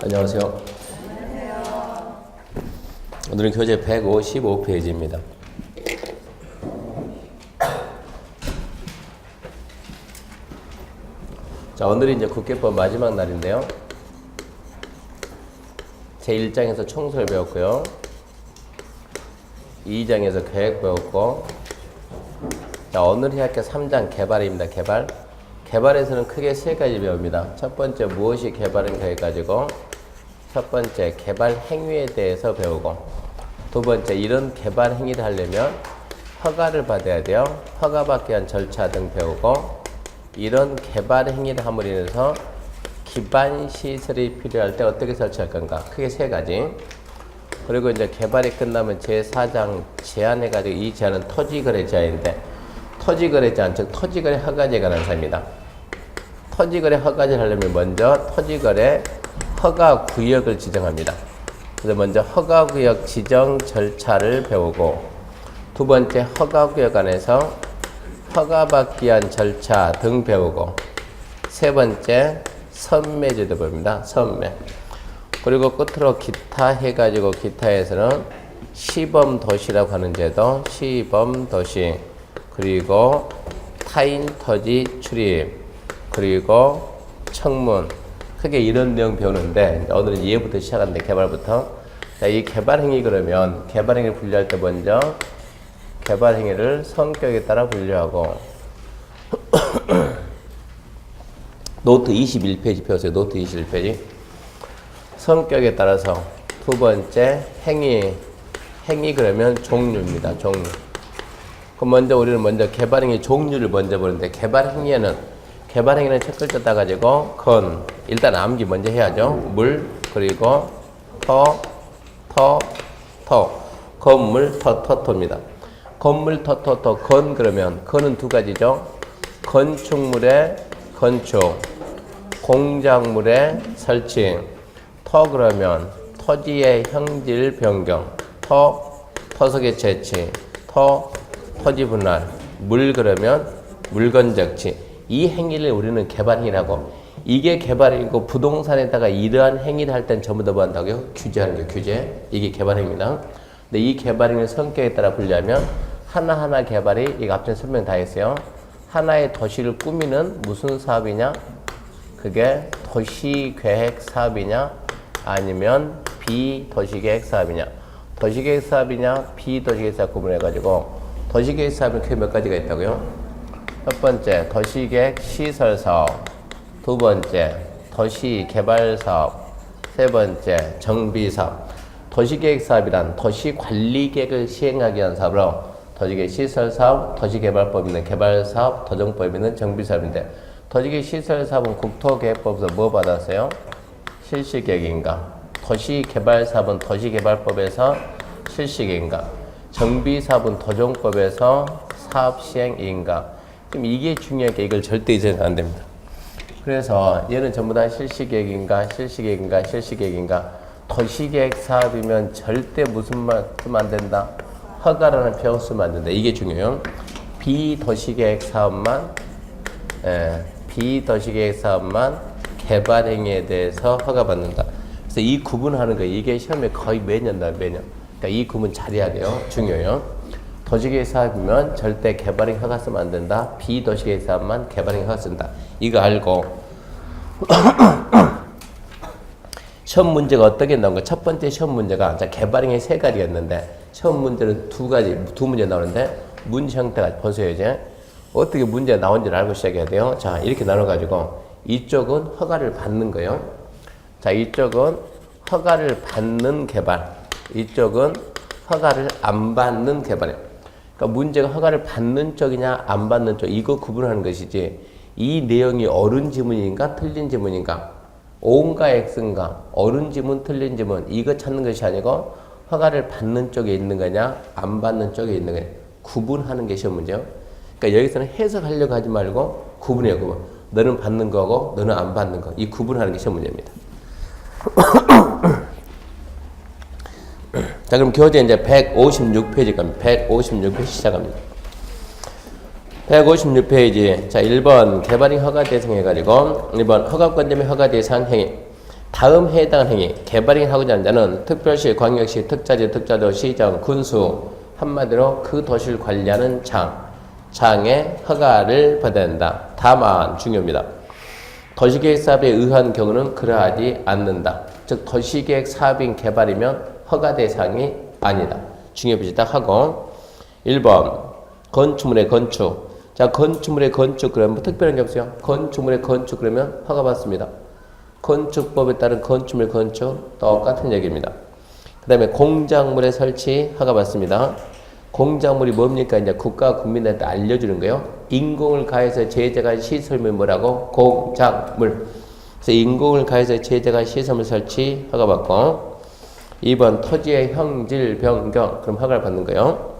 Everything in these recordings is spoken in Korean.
안녕하세요. 오늘은 교재 155페이지입니다. 자, 오늘이 이제 국계법 마지막 날인데요. 제1장에서 총설 배웠고요. 2장에서 계획 배웠고, 자, 오늘 해야 할 게 3장 개발입니다. 개발. 개발에서는 크게 세 가지 배웁니다. 첫 번째, 무엇이 개발인가 해가지고, 첫 번째, 개발 행위에 대해서 배우고, 두 번째, 이런 개발 행위를 하려면 허가를 받아야 돼요. 허가받기 위한 절차 등 배우고, 이런 개발 행위를 함으로 인해서 기반 시설이 필요할 때 어떻게 설치할 건가. 크게 세 가지. 그리고 이제 개발이 끝나면 제4장 제한해가지고, 이 제한은 토지거래 제한인데, 토지거래 제한, 즉 토지거래 허가제에 관한 사입니다. 토지거래 허가제를 하려면 먼저 토지거래 허가구역을 지정합니다. 그래서 먼저 허가구역 지정 절차를 배우고, 두 번째 허가구역 안에서 허가받기 위한 절차 등 배우고, 세 번째 선매제도 배웁니다. 선매. 그리고 끝으로 기타 해가지고, 기타에서는 시범도시라고 하는 제도, 시범도시, 그리고 타인 토지 출입, 그리고 청문, 크게 이런 내용 배우는데, 오늘은 얘부터 시작하는데, 개발부터. 자, 이 개발행위 그러면, 개발행위를 분류할 때 먼저 개발행위를 성격에 따라 분류하고, 노트 21페이지 펴세요. 노트 21페이지. 성격에 따라서 두 번째 행위 그러면 종류입니다. 종류. 그럼 먼저 우리는 개발행위 종류를 먼저 보는데, 개발행위는 첫 글자 따가지고 일단 암기 먼저 해야죠. 물, 그리고 건물, 토입니다. 건물, 그러면 건은 두 가지죠. 건축물의 건축, 공작물의 설치. 그러면 토지의 형질 변경, 토석의 채취, 토지 분할. 물 그러면 물건 적치. 이 행위를 우리는 개발행위라고. 이게 개발이고, 부동산에다가 이러한 행위를 할 땐 전부 다 뭐 한다고요? 규제하는 게 규제. 이게 개발행위입니다. 근데 이 개발행위 성격에 따라 분류하면 하나하나 개발이, 이거 앞전 설명 다 했어요. 하나의 도시를 꾸미는 무슨 사업이냐? 그게 도시계획 사업이냐? 아니면 비도시계획 사업이냐? 도시계획 사업이냐? 비도시계획 사업 구분해가지고, 도시계획 사업은 크게 몇 가지가 있다고요? 첫 번째, 도시계획 시설사업. 두 번째, 도시개발사업. 세 번째, 정비사업. 도시계획 사업이란 도시관리계획을 시행하기 위한 사업으로, 도시계획 시설사업, 도시개발법 있는 개발사업, 도정법 있는 정비사업인데, 도시계획 시설사업은 국토계획법에서 뭐 받았어요? 실시계획인가? 도시개발사업은 도시개발법에서 실시계획인가? 정비사업은 도정법에서 사업시행인가? 지금 이게 중요한 게, 이걸 절대 잊어서는 안 됩니다. 그래서 얘는 전부 다 실시계획인가? 도시계획 사업이면 절대 무슨 말 쓰면 안 된다? 허가라는 표현 쓰면 안 된다. 이게 중요해요. 비도시계획 사업만 개발행위에 대해서 허가받는다. 그래서 이 구분하는 거, 이게 시험에 거의 매년 나와요. 매년. 그러니까 이 구분 잘해야 돼요. 중요해요. 도시계획 사업이면 절대 개발행위 허가 쓰면 안 된다. 비도시계획 사업만 개발행위 허가 쓴다. 이거 알고 시험 문제가 어떻게 나온가? 첫 번째 시험 문제가, 자, 개발행위 세 가지였는데, 시험 문제는 두 문제 나오는데, 문제 형태가 보세요. 이제 어떻게 문제가 나온지를 알고 시작해야 돼요. 자, 이렇게 나눠가지고, 이쪽은 허가를 받는 거예요. 자, 이쪽은 허가를 받는 개발, 이쪽은 허가를 안 받는 개발이에요. 그러니까 문제가 허가를 받는 쪽이냐 안 받는 쪽, 이거 구분하는 것이지, 이 내용이 옳은 지문인가 틀린 지문인가, O인가 X인가, 옳은 지문 틀린 지문, 이거 찾는 것이 아니고 허가를 받는 쪽에 있는 거냐 안 받는 쪽에 있는 거냐 구분하는 게 시험 문제요. 그러니까 여기서는 해석하려고 하지 말고 구분해요. 구분. 너는 받는 거고 너는 안 받는 거, 이 구분하는 게 시험 문제입니다. 자, 그럼 교재 이제 156페이지 갑니다. 156페이지 시작합니다. 156페이지. 자, 1번 개발행 허가 대상 해가지고, 1번 허가권 때문에 허가 대상 행위. 다음 해당하는 행위, 개발행위를 하고자 하는 자는 특별시, 광역시, 특자지, 특자도, 시정, 군수, 한마디로 그 도시를 관리하는 장의 허가를 받아야 된다. 다만 중요합니다. 도시계획 사업에 의한 경우는 그러하지 않는다. 즉 도시계획 사업인 개발이면 허가 대상이 아니다. 중요비지 딱 하고 1번 건축물의 건축. 자, 건축물의 건축 그러면 뭐 특별한 게 없어요. 건축물의 건축 그러면 허가 받습니다. 건축법에 따른 건축물 건축 똑같은 얘기입니다. 그 다음에 공작물의 설치 허가 받습니다. 공작물이 뭡니까? 이제 국가 국민한테 알려주는 거예요. 인공을 가해서 제재한 시설물 뭐라고? 공작물. 그래서 인공을 가해서 제재한 시설물 설치 허가 받고 2번 토지의 형질 변경 그럼 허가를 받는 거예요.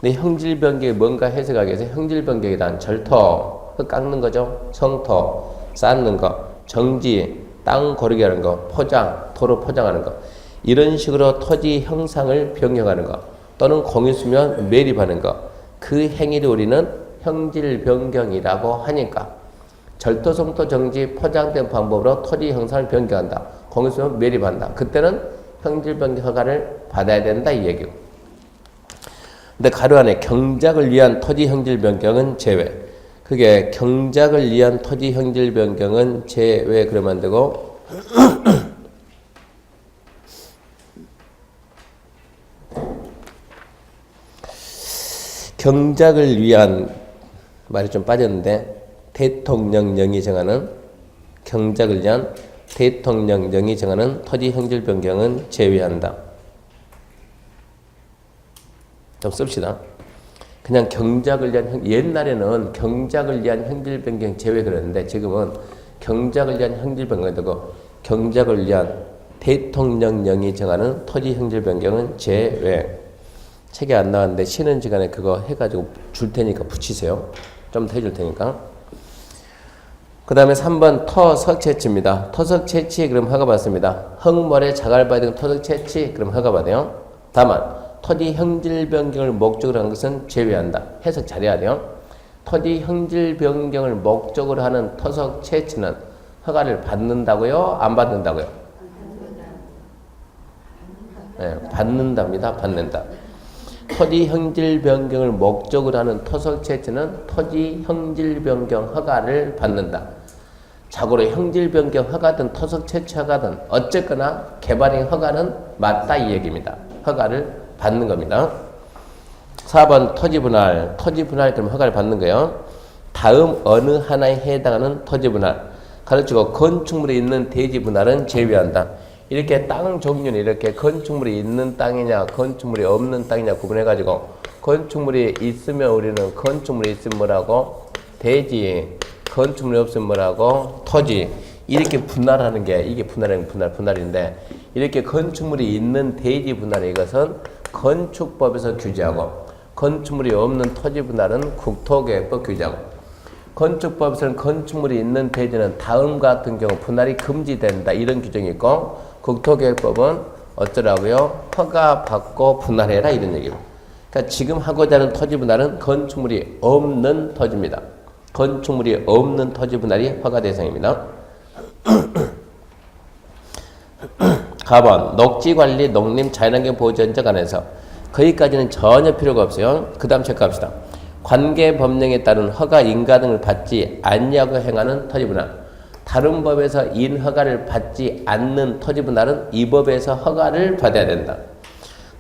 근데 형질 변경이 뭔가 해석하기 위해서 형질 변경에 대한 절토 흙 깎는 거죠. 성토 쌓는 거, 정지 땅 고르게 하는 거, 포장 도로 포장하는 거 이런 식으로 토지 형상을 변경하는 거 또는 공유수면 매립하는 거 그 행위를 우리는 형질 변경이라고 하니까 절도, 성토, 정지, 포장된 방법으로 토지 형상을 변경한다. 공유수면 매립한다. 그때는 형질 변경 허가를 받아야 된다 이 얘기고. 근데 가로 안에 경작을 위한 토지 형질 변경은 제외. 그게 경작을 위한 토지 형질 변경은 제외 그러면 안 되고 경작을 위한 말이 좀 빠졌는데 대통령령이 정하는 경작을 위한 대통령령이 정하는 토지 형질 변경은 제외한다. 좀 씁시다. 그냥 경작을 위한 옛날에는 경작을 위한 형질 변경 제외 그랬는데 지금은 경작을 위한 형질 변경이 되고 경작을 위한 대통령령이 정하는 토지 형질 변경은 제외. 책에 안 나왔는데 쉬는 시간에 그거 해가지고 줄 테니까 붙이세요. 좀 더 해줄 테니까. 그 다음에 3번 토석 채취입니다. 토석 채취 그럼 허가 받습니다. 흙모래 자갈바위 등 토석 채취 그럼 허가 받아요. 다만 토지 형질 변경을 목적으로 하는 것은 제외한다. 해석 잘해야 돼요. 토지 형질 변경을 목적으로 하는 토석 채취는 허가를 받는다고요? 안 받는다고요? 네, 받는답니다. 받는다. 토지 형질 변경을 목적으로 하는 토석 채취는 토지 형질 변경 허가를 받는다. 자고로 형질 변경 허가든 토석 채취 허가든 어쨌거나 개발행 허가는 맞다 이 얘기입니다. 허가를 받는 겁니다. 4번 토지 분할. 토지 분할 그럼 허가를 받는 거예요. 다음 어느 하나에 해당하는 토지 분할. 가르치고 건축물이 있는 대지 분할은 제외한다. 이렇게 땅 종류는 이렇게 건축물이 있는 땅이냐 건축물이 없는 땅이냐 구분해가지고 건축물이 있으면 우리는 건축물이 있으면 뭐라고? 대지. 건축물이 없으면 뭐라고? 토지. 이렇게 분할하는 게 이게 분할인데 이렇게 건축물이 있는 대지 분할 이것은 건축법에서 규제하고 건축물이 없는 토지 분할은 국토계획법 규제하고 건축법에서는 건축물이 있는 대지는 다음과 같은 경우 분할이 금지된다 이런 규정이 있고 국토계획법은 어쩌라고요? 허가받고 분할해라 이런 얘기예요. 그러니까 지금 하고자 하는 토지 분할은 건축물이 없는 토지입니다. 건축물이 없는 토지 분할이 허가 대상입니다. 가번 녹지관리 농림 자연환경 보호전적 안에서 거기까지는 전혀 필요가 없어요. 그 다음 체크합시다. 관계법령에 따른 허가 인가 등을 받지 않냐고 행하는 토지 분할. 다른 법에서 인허가를 받지 않는 토지 분할은 이 법에서 허가를 받아야 된다.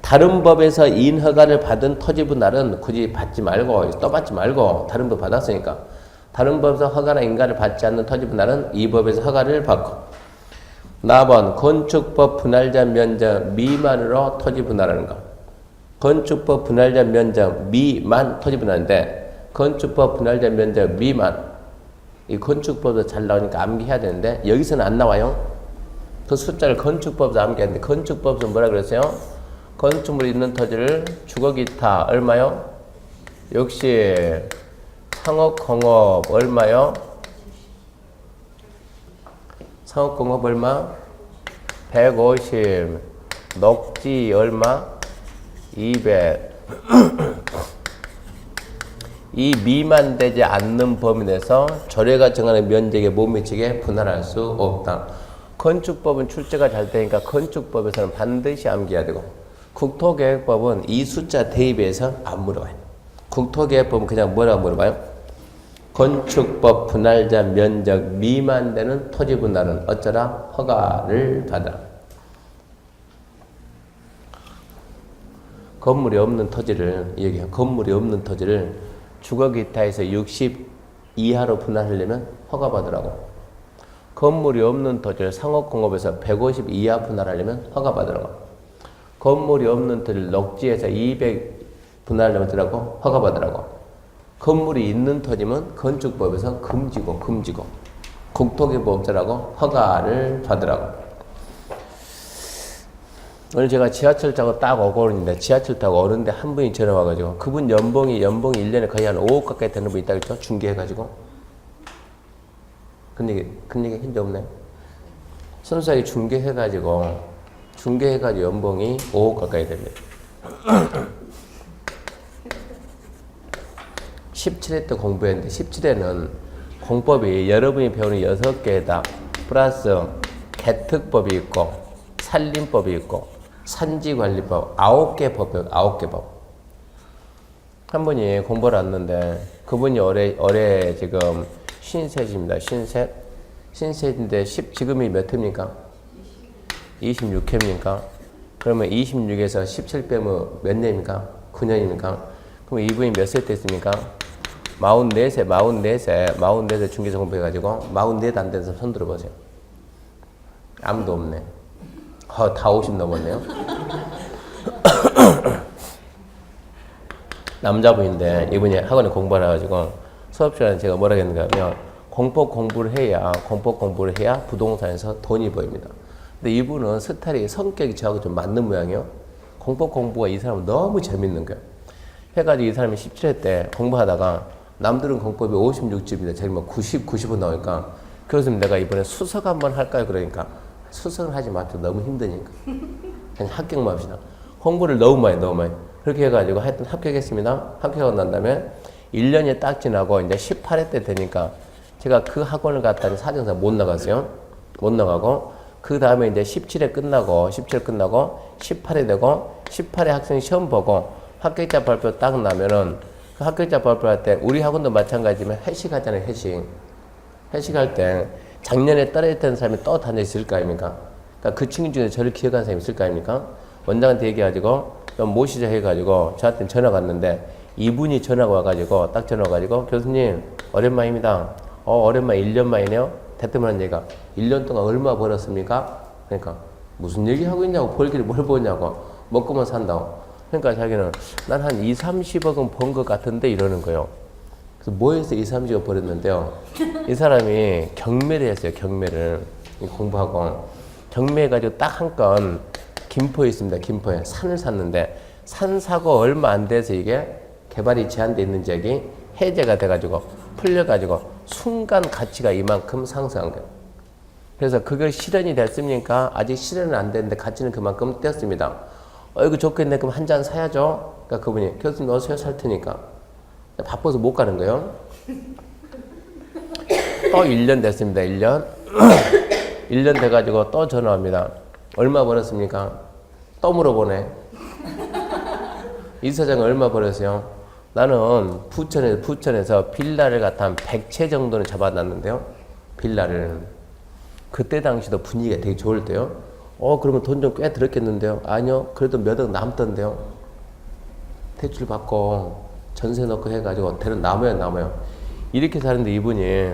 다른 법에서 인허가를 받은 토지 분할은 굳이 받지 말고 또 받지 말고 다른 법 받았으니까 다른 법에서 허가나 인가를 받지 않는 토지 분할은 이 법에서 허가를 받고 4번 건축법 분할자 면적 미만으로 토지 분할하는 거. 건축법 분할자 면적 미만 토지 분할인데 건축법 분할자 면적 미만 이 건축법도 잘 나오니까 암기해야 되는데 여기서는 안 나와요. 그 숫자를 건축법에서 암기하는데 건축법에서 뭐라 그랬어요? 건축물이 있는 토지를 주거기타 얼마요? 역시 상업공업 얼마요? 상업공업 얼마? 150 녹지 얼마? 200 이 미만되지 않는 범위 내에서 조례가 정하는 면적에 못 미치게 분할할 수 없다. 건축법은 출제가 잘 되니까 건축법에서는 반드시 암기해야 되고 국토계획법은 이 숫자 대입해서 안 물어봐요. 국토계획법은 그냥 뭐라고 물어봐요? 건축법 분할자 면적 미만되는 토지 분할은 어쩌라? 허가를 받아라. 건물이 없는 토지를 얘기해요. 건물이 없는 토지를 주거 기타에서 60 이하로 분할하려면 허가 받으라고. 건물이 없는 토지를 상업공업에서 150 이하 분할하려면 허가 받으라고. 건물이 없는 토지를 녹지에서 200 분할하려면 어쩌라고? 허가 받으라고. 건물이 있는 토지면 건축법에서 금지고 국토기법 어쩌라고? 허가를 받으라고. 오늘 제가 지하철 타고 딱 오고 있는데 지하철 타고 오는데 한 분이 전화 와가지고 그분 연봉이 1년에 거의 한 5억 가까이 되는 분이 있다 그랬죠? 중개해가지고. 그런 얘기 hin적 없네. 선수하게 중개해가지고 연봉이 5억 가까이 됩니다. 17회 때 공부했는데 17회는 공법이 여러분이 배우는 6개에다 플러스 개특법이 있고 산림법이 있고 산지관리법 9개 법 배워요. 9개 법. 한 분이 공부를 왔는데 그분이 올해 지금 신셋입니다. 신셋인데 지금이 몇 회입니까? 26회입니까? 그러면 26에서 17 빼면 몇 년입니까? 9년입니까? 그럼 이분이 몇 살 때 했습니까? 44세 중개사 공부해가지고 44도 안 되는 사람 손 들어보세요. 아무도 없네. 다 50 넘었네요. 남자분인데 이분이 학원에 공부를 해가지고 수업 시간에 제가 뭐라 했는가 하면 공법 공부를 해야 부동산에서 돈이 보입니다. 근데 이분은 스타일이 성격이 저하고 좀 맞는 모양이에요. 공법 공부가 이 사람은 너무 재밌는 거예요. 해가지고 이 사람이 17회 때 공부하다가 남들은 공법이 56집인데 자기는 90, 90은 나오니까 그래서 내가 이번에 수석 한번 할까요? 그러니까 수석을 하지 마십시오. 너무 힘드니까. 그냥 합격만 합시다. 공부를 너무 많이. 그렇게 해가지고 하여튼 합격했습니다. 합격하고 난 다음에 1년이 딱 지나고 이제 18회 때 되니까 제가 그 학원을 갔다니 사정상 못 나갔어요. 못 나가고 그 다음에 이제 17회 끝나고 18회 되고 18회 학생 시험 보고 합격자 발표 딱 나면은 그 합격자 발표할 때 우리 학원도 마찬가지지만 회식하잖아요. 회식할 때 작년에 떨어졌던 사람이 또 다녀 있을 거 아닙니까? 그러니까 그 친구 중에 저를 기억하는 사람이 있을 거 아닙니까? 원장한테 얘기해가지고 좀 모시자 해가지고 저한테 전화가 왔는데 이분이 전화가 와가지고 딱 전화가 와가지고 교수님 오랜만입니다. 오랜만 1년 만이네요. 대뜸한 얘기가 1년 동안 얼마 벌었습니까? 그러니까 무슨 얘기하고 있냐고 벌기를 뭘 버냐고 먹고만 산다고. 그러니까 자기는 난 한 2, 30억은 번 것 같은데 이러는 거예요. 그래서 뭐 해서 2, 30억 벌었는데요. 이 사람이 경매를 했어요. 경매를 공부하고 경매해가지고 딱 한 건 김포에 있습니다. 김포에 산을 샀는데 산 사고 얼마 안 돼서 이게 개발이 제한돼 있는 지역이 해제가 돼가지고 풀려가지고 순간 가치가 이만큼 상승한 거예요. 그래서 그걸 실현이 됐습니까? 아직 실현은 안 됐는데 가치는 그만큼 뛰었습니다. 이거 좋겠네. 그럼 한 잔 사야죠. 그러니까 그분이 교수님 어서요 살 테니까. 바빠서 못 가는 거예요. 또 1년 됐습니다. 1년. 1년 돼가지고 또 전화 옵니다. 얼마 벌었습니까? 또 물어보네. 이 사장은 얼마 벌었어요? 나는 부천에서 빌라를 갖다 한 100채 정도는 잡아놨는데요. 빌라를. 그때 당시도 분위기가 되게 좋을 때요. 그러면 돈 좀 꽤 들었겠는데요? 아니요. 그래도 몇 억 남던데요. 대출 받고 전세 넣고 해가지고 대는 남아요. 이렇게 사는데 이분이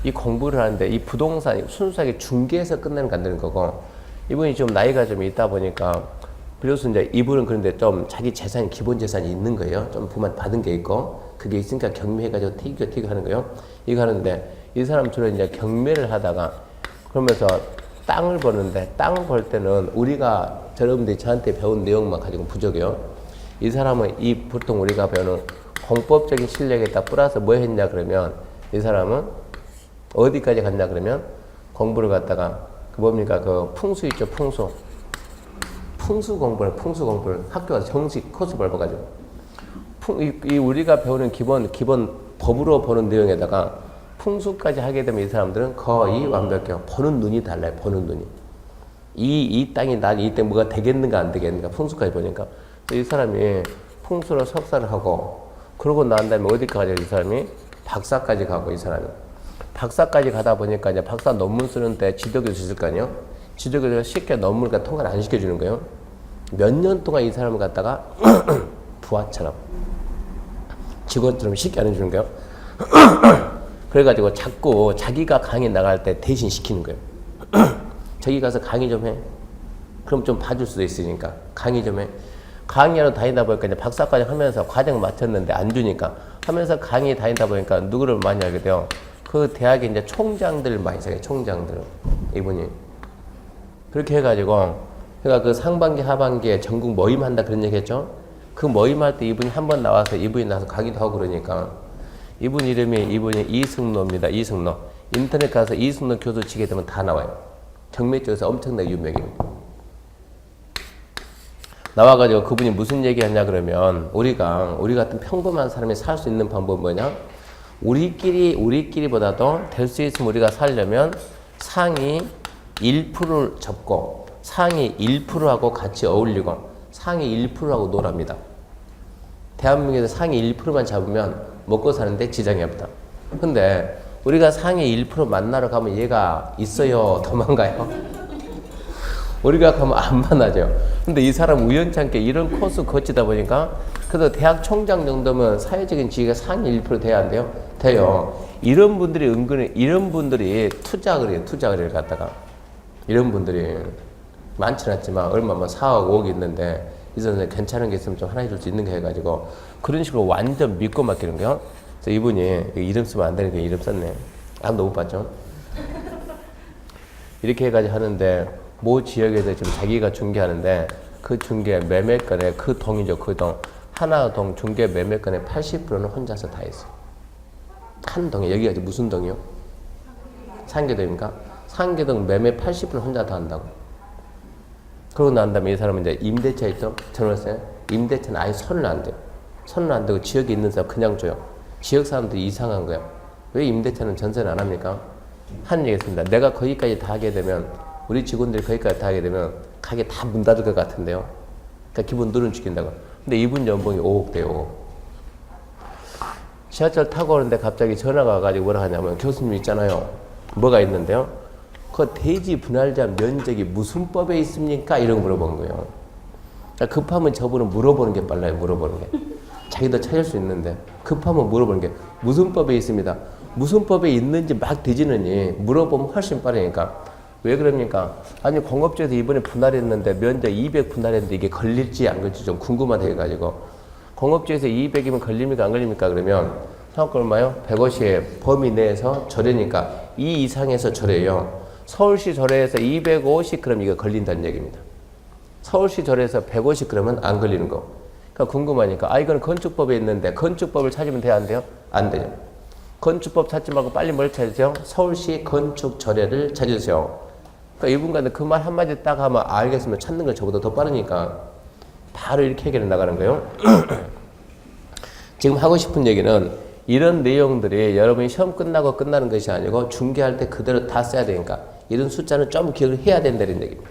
이 공부를 하는데 이 부동산 순수하게 중개해서 끝내는 거 안 되는 거고 이분이 좀 나이가 좀 있다 보니까 비로소 이제 이분은 그런데 좀 자기 재산이 기본 재산이 있는 거예요. 좀 부만 받은 게 있고 그게 있으니까 경매해가지고 티그 하는 거예요. 이거 하는데 이 사람 주로 이제 경매를 하다가 그러면서 땅을 버는데 땅을 벌 때는 우리가 여러분들이 저한테 배운 내용만 가지고 부족해요. 이 사람은 보통 우리가 배우는 공법적인 실력에다 플러스 뭐 했냐 그러면 이 사람은 어디까지 갔냐 그러면 공부를 갖다가 그 뭡니까 그 풍수 있죠 풍수 공부를 학교 가서 정식 코스 밟아가지고 이 우리가 배우는 기본 법으로 보는 내용에다가 풍수까지 하게 되면 이 사람들은 거의 완벽해요. 보는 눈이 달라요. 보는 눈이. 이 땅이 이 땅 뭐가 되겠는가 안 되겠는가 풍수까지 보니까 이 사람이 풍수로 석사를 하고 그러고 난 다음에 어디까지 이 사람이 박사까지 가고 이 사람이 박사까지 가다 보니까 이제 박사 논문 쓰는데 지도교수 있을 거 아니에요. 지도교수가 쉽게 논문을 통과를 안 시켜주는 거예요. 몇 년 동안 이 사람을 갖다가 부하처럼 직원처럼 쉽게 안 해주는 거예요. 그래가지고 자꾸 자기가 강의 나갈 때 대신 시키는 거예요. 저기 가서 강의 좀 해. 그럼 좀 봐줄 수도 있으니까 강의 좀 해. 강의하러 다니다 보니까 이제 박사까지 하면서 과정 마쳤는데 안 주니까 하면서 강의 다니다 보니까 누구를 많이 알게 돼요. 그 대학의 이제 총장들 많이 생겨요. 총장들 이분이 그렇게 해가지고 그러니까 그 상반기 하반기에 전국 모임한다 그런 얘기했죠. 그 모임할 때 이분이 한번 나와서 강의도 하고 그러니까 이분 이분이 이승로입니다. 이승로. 인터넷 가서 이승로 교수 치게 되면 다 나와요. 경매 쪽에서 엄청나게 유명입니다. 나와가지고 그분이 무슨 얘기 하냐 그러면 우리 같은 평범한 사람이 살 수 있는 방법은 뭐냐? 우리끼리보다도 될 수 있으면 우리가 살려면 상위 1%를 접고 상위 1%하고 같이 어울리고 상위 1%하고 놀랍니다. 대한민국에서 상위 1%만 잡으면 먹고 사는데 지장이 없다. 근데 우리가 상위 1% 만나러 가면 얘가 있어요? 도망가요? 우리가 가면 안 만나죠. 근데 이 사람 우연찮게 이런 코스 거치다 보니까 그래도 대학 총장 정도면 사회적인 지위가 상위 1% 돼야 안 돼요? 돼요. 이런 분들이 투자를 갖다가 이런 분들이 많지는 않지만 얼마만 4억 5억 있는데 이 선생 괜찮은 게 있으면 좀 하나 해줄 수 있는 게 해가지고 그런 식으로 완전 믿고 맡기는 거예요. 그래서 이분이 이름 쓰면 안 되니까 이름 썼네. 아무도 못 봤죠? 이렇게 해가지고 하는데 모 지역에서 지금 자기가 중개하는데 그 중개 매매건에 그 동이죠. 그 동. 하나 동 중개 매매건의 80%는 혼자서 다 했어요. 한 동에 여기가 무슨 동이요? 상계동입니까? 상계동 매매 80% 혼자 다 한다고. 그러고 난 다음에 이 사람은 이제 임대차 있죠? 전월세. 임대차는 아예 손을 안 대요. 손을 안 대고 지역에 있는 사람 그냥 줘요. 지역 사람들이 이상한 거야. 왜 임대차는 전세를 안 합니까? 하는 얘기 있습니다. 내가 거기까지 다 하게 되면 우리 직원들이 거기까지 다 하게 되면 가게 다 문 닫을 것 같은데요. 그러니까 기본 누른 시킨다고. 근데 이분 연봉이 5억 돼요. 5억. 지하철 타고 오는데 갑자기 전화가 와가지고 뭐라 하냐면 교수님 있잖아요. 뭐가 있는데요? 그 대지 분할자 면적이 무슨 법에 있습니까? 이런 거 물어본 거예요. 그러니까 급하면 저분은 물어보는 게 빨라요. 물어보는 게. 자기도 찾을 수 있는데 급하면 물어보는 게 무슨 법에 있습니다. 무슨 법에 있는지 막 뒤지느니 물어보면 훨씬 빠르니까. 왜 그럽니까? 아니 공업지에서 이번에 분할했는데 면적 200 분할했는데 이게 걸릴지 안 걸릴지 좀 궁금하다 해가지고 공업지에서 200이면 걸립니까 안 걸립니까? 그러면 상업권 얼마요? 150에 범위 내에서 절여니까 이 이상에서 절여요. 서울시 절여에서 250 그럼 이거 걸린다는 얘기입니다. 서울시 절여에서 150 그러면 안 걸리는 거. 그러니까 궁금하니까 이건 건축법에 있는데 건축법을 찾으면 돼야 안 돼요? 안 되죠. 건축법 찾지 말고 빨리 뭘 찾으세요? 서울시 건축 절여를 찾으세요. 그러니까 이분과는 그 말 한마디 딱 하면 알겠으면 찾는 걸 저보다 더 빠르니까 바로 이렇게 해결해 나가는 거예요. 지금 하고 싶은 얘기는 이런 내용들이 여러분이 시험 끝나고 끝나는 것이 아니고 중개할 때 그대로 다 써야 되니까 이런 숫자는 좀 기억을 해야 된다는 얘기입니다.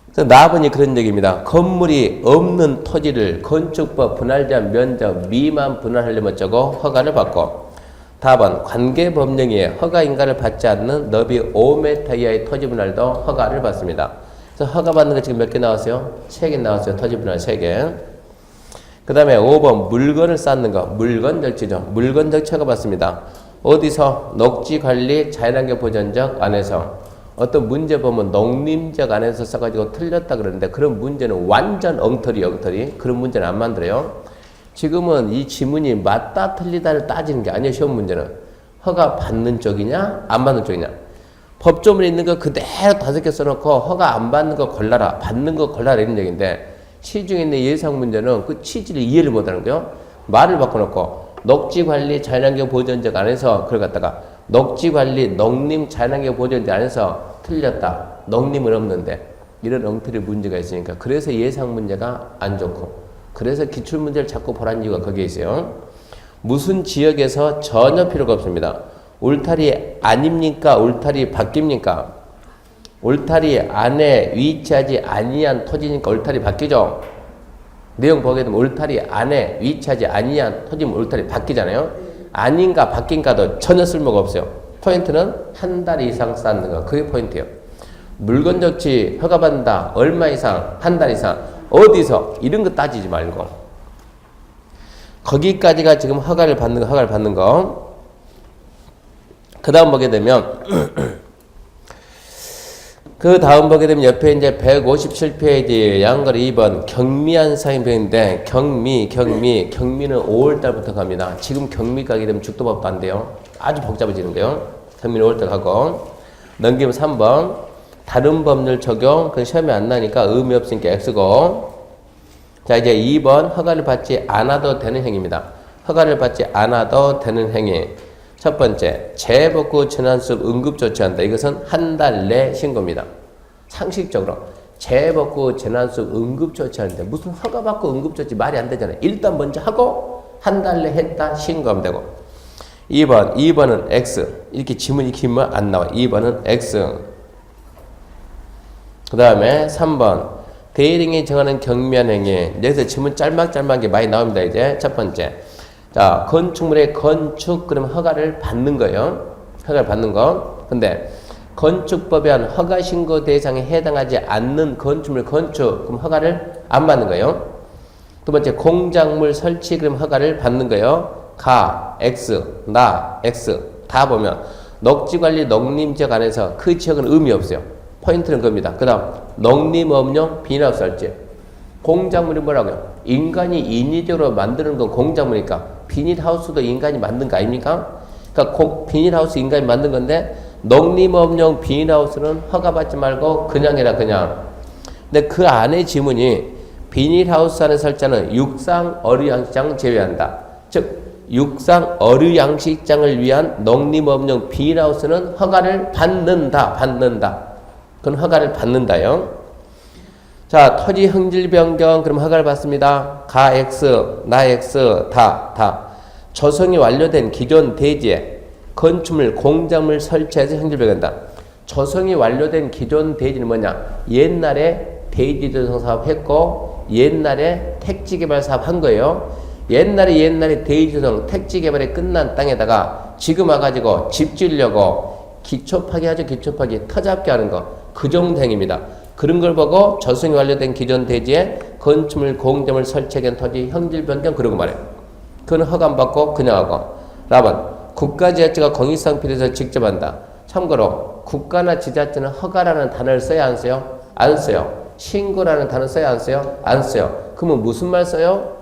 그래서 나아보니 그런 얘기입니다. 건물이 없는 토지를 건축법 분할자 면적 미만 분할하려면 어쩌고 허가를 받고 답은 관계법령에 허가인가를 받지 않는 너비 5m 이하의 토지 분할도 허가를 받습니다. 그래서 허가 받는 거 지금 몇 개 나왔어요? 3개 나왔어요. 토지 분할 3개. 그 다음에 5번 물건을 쌓는 거. 물건 절지죠. 물건 절지 허가 받습니다. 어디서? 녹지관리 자연환경 보전적 안에서. 어떤 문제 보면 농림적 안에서 써가지고 틀렸다 그러는데 그런 문제는 완전 엉터리. 그런 문제는 안 만들어요. 지금은 이 지문이 맞다 틀리다를 따지는 게 아니에요. 시험 문제는. 허가 받는 쪽이냐 안 받는 쪽이냐. 법조문에 있는 거 그대로 5개 써놓고 허가 안 받는 거 골라라 받는 거 골라라 이런 얘기인데 시중에 있는 예상 문제는 그 취지를 이해를 못하는 거예요. 말을 바꿔놓고 녹지관리 자연환경 보전적 안에서 그걸 갖다가 녹지관리 농림 자연환경 보전적 안에서 틀렸다. 농림은 없는데 이런 엉터리 문제가 있으니까 그래서 예상 문제가 안 좋고 그래서 기출문제를 자꾸 보라는 이유가 거기에 있어요. 무슨 지역에서 전혀 필요가 없습니다. 울타리 아닙니까? 울타리 바뀝니까? 울타리 안에 위치하지 아니한 토지니까 울타리 바뀌죠? 내용 보게 되면 울타리 안에 위치하지 아니한 토지면 울타리 바뀌잖아요? 아닌가 바뀐가도 전혀 쓸모가 없어요. 포인트는 한 달 이상 쌓는 거. 그게 포인트예요. 물건 적치 허가받는다. 얼마 이상? 한 달 이상. 어디서? 이런 거 따지지 말고. 거기까지가 지금 허가를 받는 거. 그 다음 보게 되면 옆에 이제 157페이지 양거리 2번 경미한 사인표인데 경미는 5월달부터 갑니다. 지금 경미 가게 되면 죽도밥도 안 돼요. 아주 복잡해지는 거예요. 경미는 5월달 가고 넘기면 3번 다른 법률 적용. 그건 시험에 안 나니까 의미 없으니까 X고. 자, 이제 2번 허가를 받지 않아도 되는 행위입니다. 허가를 받지 않아도 되는 행위. 첫 번째, 재복구 재난수습 응급조치한다. 이것은 한 달 내 신고입니다. 상식적으로 재복구 재난수습 응급조치하는데 무슨 허가받고 응급조치 말이 안 되잖아요. 일단 먼저 하고 한 달 내 했다 신고하면 되고. 2번은 X. 이렇게 지문이 길면 안 나와. 2번은 X. 그 다음에 3번 대리인이 정하는 경미한 행위. 여기서 지문 짤막짤막하게 많이 나옵니다. 이제 첫 번째, 자, 건축물의 건축, 그럼 허가를 받는 거예요. 허가를 받는 거. 근데 건축법에 한 허가 신고 대상에 해당하지 않는 건축물 건축, 그럼 허가를 안 받는 거예요. 두 번째, 공작물 설치, 그럼 허가를 받는 거예요. 가, X, 나, X. 다 보면 녹지관리 농림지역 안에서 그 지역은 의미 없어요. 포인트는 겁니다. 그 다음, 농림업용 비닐하우스 설치. 공작물이 뭐라고요? 인간이 인위적으로 만드는 건 공작물이니까 비닐하우스도 인간이 만든 거 아닙니까? 그러니까 비닐하우스 인간이 만든 건데 농림업용 비닐하우스는 허가받지 말고 그냥 해라 그냥. 근데 그 안에 지문이 비닐하우스 안에 설치하는 육상 어류양식장을 제외한다. 즉 육상 어류양식장을 위한 농림업용 비닐하우스는 허가를 받는다. 그건 허가를 받는다요. 자, 토지 형질 변경, 그럼 허가를 받습니다. 가 X, 나 X, 다. 조성이 완료된 기존 대지에 건축물, 공작물 설치해서 형질 변경한다. 조성이 완료된 기존 대지는 뭐냐? 옛날에 대지 조성 사업 했고, 옛날에 택지 개발 사업 한 거예요. 옛날에 대지 조성, 택지 개발이 끝난 땅에다가 지금 와가지고 집 지으려고 기초 파기하죠, 기초 파기. 터잡게 하는 거. 그 정도 행위입니다. 그런 걸 보고 조성이 완료된 기존 대지에 건축물, 공작물 설치한 토지 형질 변경 그러고 말해요. 그건 허가 안 받고 그냥 하고. 라번 국가지자체가 공익상 필요해서 직접 한다. 참고로 국가나 지자체는 허가라는 단어를 써야 안 써요? 안 써요. 신고라는 단어 써야 안 써요? 안 써요. 그러면 무슨 말 써요?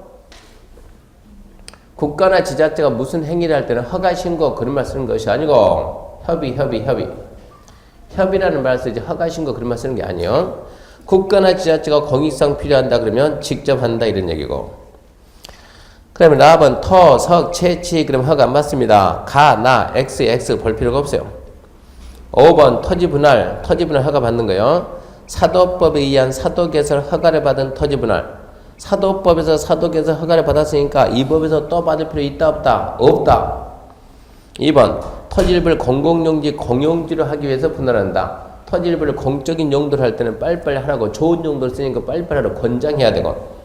국가나 지자체가 무슨 행위를 할 때는 허가 신고 그런 말 쓰는 것이 아니고 협의라는 말 쓰지 허가 신고 그런 말 쓰는 게 아니에요. 국가나 지자체가 공익상 필요한다 그러면 직접 한다 이런 얘기고. 그러면 라번 토, 석, 채취 그럼 허가 안 받습니다. 가, 나, X 볼 필요가 없어요. 5번 토지 분할 허가 받는 거예요. 사도법에 의한 사도 개설 허가를 받은 토지 분할. 사도법에서 사도 개설 허가를 받았으니까 이 법에서 또 받을 필요 있다 없다? 없다. 2번 토지 일부를 공공용지 공용지로 하기 위해서 분할한다. 토지 일부를 공적인 용도로 할 때는 빨리빨리 하라고, 좋은 용도로 쓰니까 빨리빨리 하라고 권장해야 되고.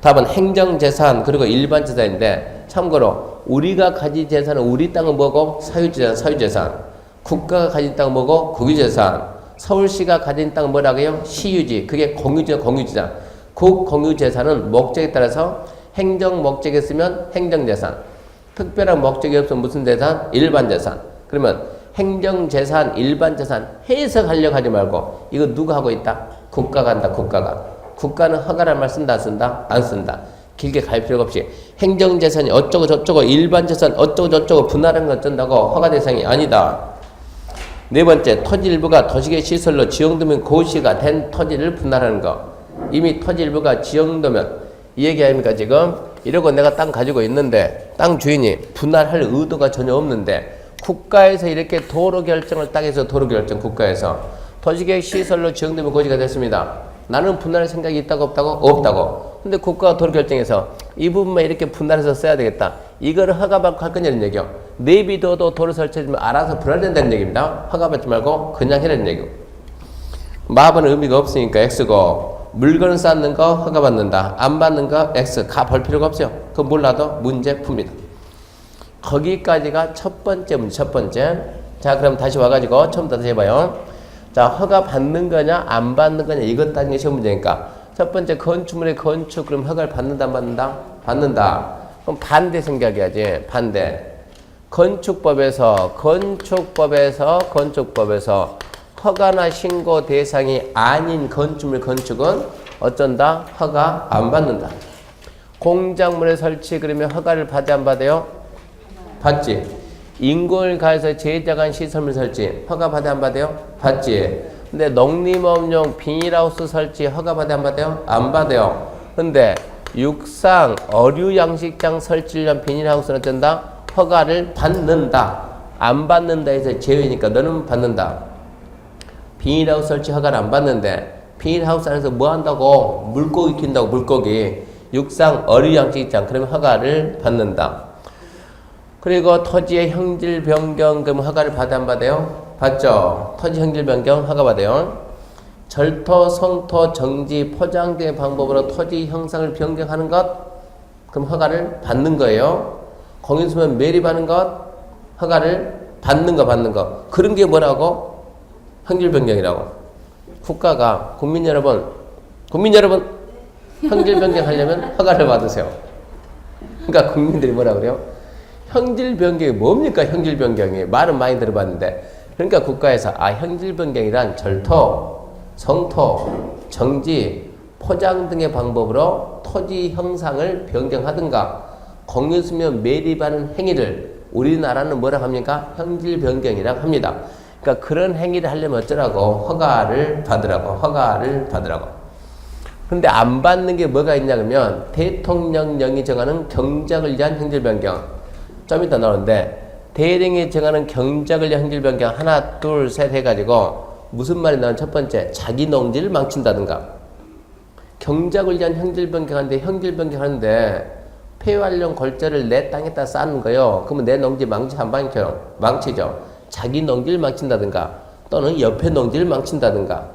답은 행정재산 그리고 일반재산인데 참고로 우리가 가진 재산은 우리 땅은 뭐고? 사유재산. 국가가 가진 땅은 뭐고? 국유재산. 서울시가 가진 땅은 뭐라고 해요? 시유지. 그게 공유재산. 국공유재산은 목적에 따라서 행정 목적에 쓰면 행정재산, 특별한 목적이 없으면 무슨 재산? 일반재산. 그러면 행정재산, 일반재산 해석하려고 하지 말고 이거 누가 하고 있다? 국가가 한다. 국가는 허가라는 말 쓴다 안 쓴다? 안 쓴다. 길게 갈 필요가 없이 행정재산이 어쩌고 저쩌고 일반재산 어쩌고 저쩌고 분할하는 거 어쩐다고 허가 대상이 아니다. 네 번째, 토지 일부가 도시계 시설로 지정되면 고시가 된 토지를 분할하는 거. 이미 토지 일부가 지정되면 이 얘기 아닙니까 지금? 이러고 내가 땅 가지고 있는데 땅 주인이 분할할 의도가 전혀 없는데 국가에서 이렇게 도로 결정을 땅에서 도로 결정 국가에서 도시계획 시설로 지정되면 고지가 됐습니다. 나는 분할할 생각이 있다고 없다고? 없다고. 근데 국가가 도로 결정해서 이 부분만 이렇게 분할해서 써야 되겠다. 이거를 허가받고 할 거냐는 얘기요. 내비둬도 도로 설치해주면 알아서 분할된다는 얘기입니다. 허가받지 말고 그냥 해라는 얘기고. 마법은 의미가 없으니까 X고, 물건 쌓는 거 허가받는다. 안 받는 거 X. 가 볼 필요가 없어요. 그거 몰라도 문제 풉니다. 거기까지가 첫 번째 문제, 첫 번째. 자, 그럼 다시 와가지고 처음부터 다시 해봐요. 자, 허가 받는 거냐, 안 받는 거냐, 이것 따지는 게 시험 문제니까. 첫 번째, 건축물의 건축, 그럼 허가를 받는다, 안 받는다? 받는다. 그럼 반대 생각해야지, 반대. 건축법에서 허가나 신고 대상이 아닌 건축물 건축은 어쩐다? 허가 안 받는다. 공작물의 설치, 그러면 허가를 받아, 안 받아요? 받지. 인공을 가해서 제작한 시설물 설치 허가 받아, 안 받아요? 받지. 근데 농림업용 비닐하우스 설치 허가 받아, 안 받아요? 안 받아요. 근데 육상 어류 양식장 설치를 비닐하우스는 어쩐다? 허가를 받는다. 안 받는다 해서 제외니까 너는 받는다. 비닐하우스 설치 허가를 안 받는데 비닐하우스 안에서 뭐 한다고? 물고기 키운다고. 물고기. 육상 어류 양식장 그러면 허가를 받는다. 그리고 토지의 형질 변경 그럼 허가를 받아, 안 받아요? 받죠. 토지 형질 변경 허가 받아요. 절토, 성토, 정지, 포장 등의 방법으로 토지 형상을 변경하는 것 그럼 허가를 받는 거예요. 공인수면 매립하는 것 허가를 받는 거. 그런 게 뭐라고? 형질 변경이라고. 국가가 국민 여러분 형질 변경하려면 허가를 받으세요. 그러니까 국민들이 뭐라 그래요? 형질 변경이 뭡니까? 형질 변경이 말은 많이 들어봤는데 그러니까 국가에서 형질 변경이란 절토, 성토, 정지, 포장 등의 방법으로 토지 형상을 변경하든가 공유수면 매립하는 행위를 우리나라는 뭐라고 합니까? 형질 변경이라고 합니다. 그러니까 그런 행위를 하려면 어쩌라고? 허가를 받으라고. 근데 안 받는 게 뭐가 있냐 그러면 대통령령이 정하는 경작을 위한 형질 변경 좀 이따 나오는데 대령이 정하는 경작을 위한 형질 변경 하나 둘 셋 해가지고 무슨 말이 나오는 첫 번째 자기 농지를 망친다든가 경작을 위한 형질 변경하는데 형질 변경하는데 폐활용 골재를 내 땅에다 쌓는 거요. 그러면 내 농지 망치죠. 자기 농지를 망친다든가 또는 옆에 농지를 망친다든가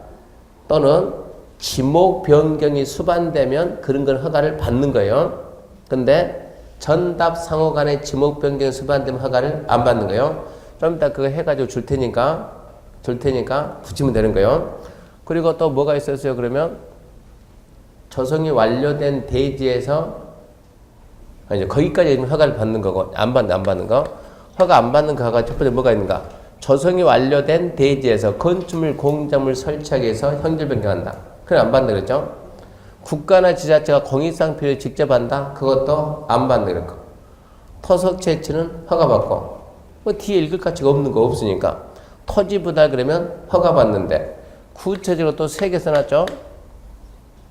또는 지목 변경이 수반되면 그런 건 허가를 받는 거예요. 근데 전답 상호 간의 지목 변경 수반되면 허가를 안 받는 거예요. 좀 이따 그거 해가지고 줄 테니까 붙이면 되는 거예요. 그리고 또 뭐가 있었어요? 그러면 조성이 완료된 대지에서 이제 거기까지 허가를 받는 거고 안 받는 거. 허가 안 받는 거가 첫 번째 뭐가 있는가? 조성이 완료된 대지에서 건축물 공작물 설치하기 위해서 형질 변경한다. 그래 안 받는다 그랬죠? 국가나 지자체가 공익상표를 직접 한다? 그것도 안 받는 거고. 토속 채취는 허가받고. 뭐 뒤에 읽을 가치가 없는 거 없으니까. 토지 부달 그러면 허가받는데. 구체적으로 또 3개 써놨죠?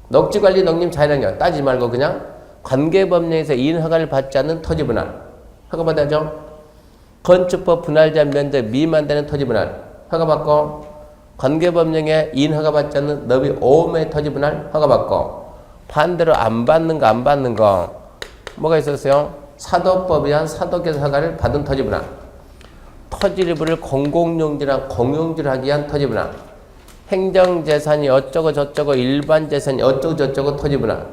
녹지관리 농림 자연환경 따지지 말고 그냥 관계법령에서 이인 허가를 받지 않는 토지 분할. 허가받아야죠? 건축법 분할자 면적 미만되는 토지 분할. 허가받고. 관계법령에 이인 허가받지 않는 너비 5매 토지 분할 허가받고. 반대로 안 받는 거 뭐가 있었어요? 사도법에 의한 사도개설 허가를 받은 토지 분할. 토지 일부를 공공용지나 공용지를 하기 위한 토지 분할. 행정재산이 어쩌고 저쩌고 일반재산이 어쩌고 저쩌고 토지 분할.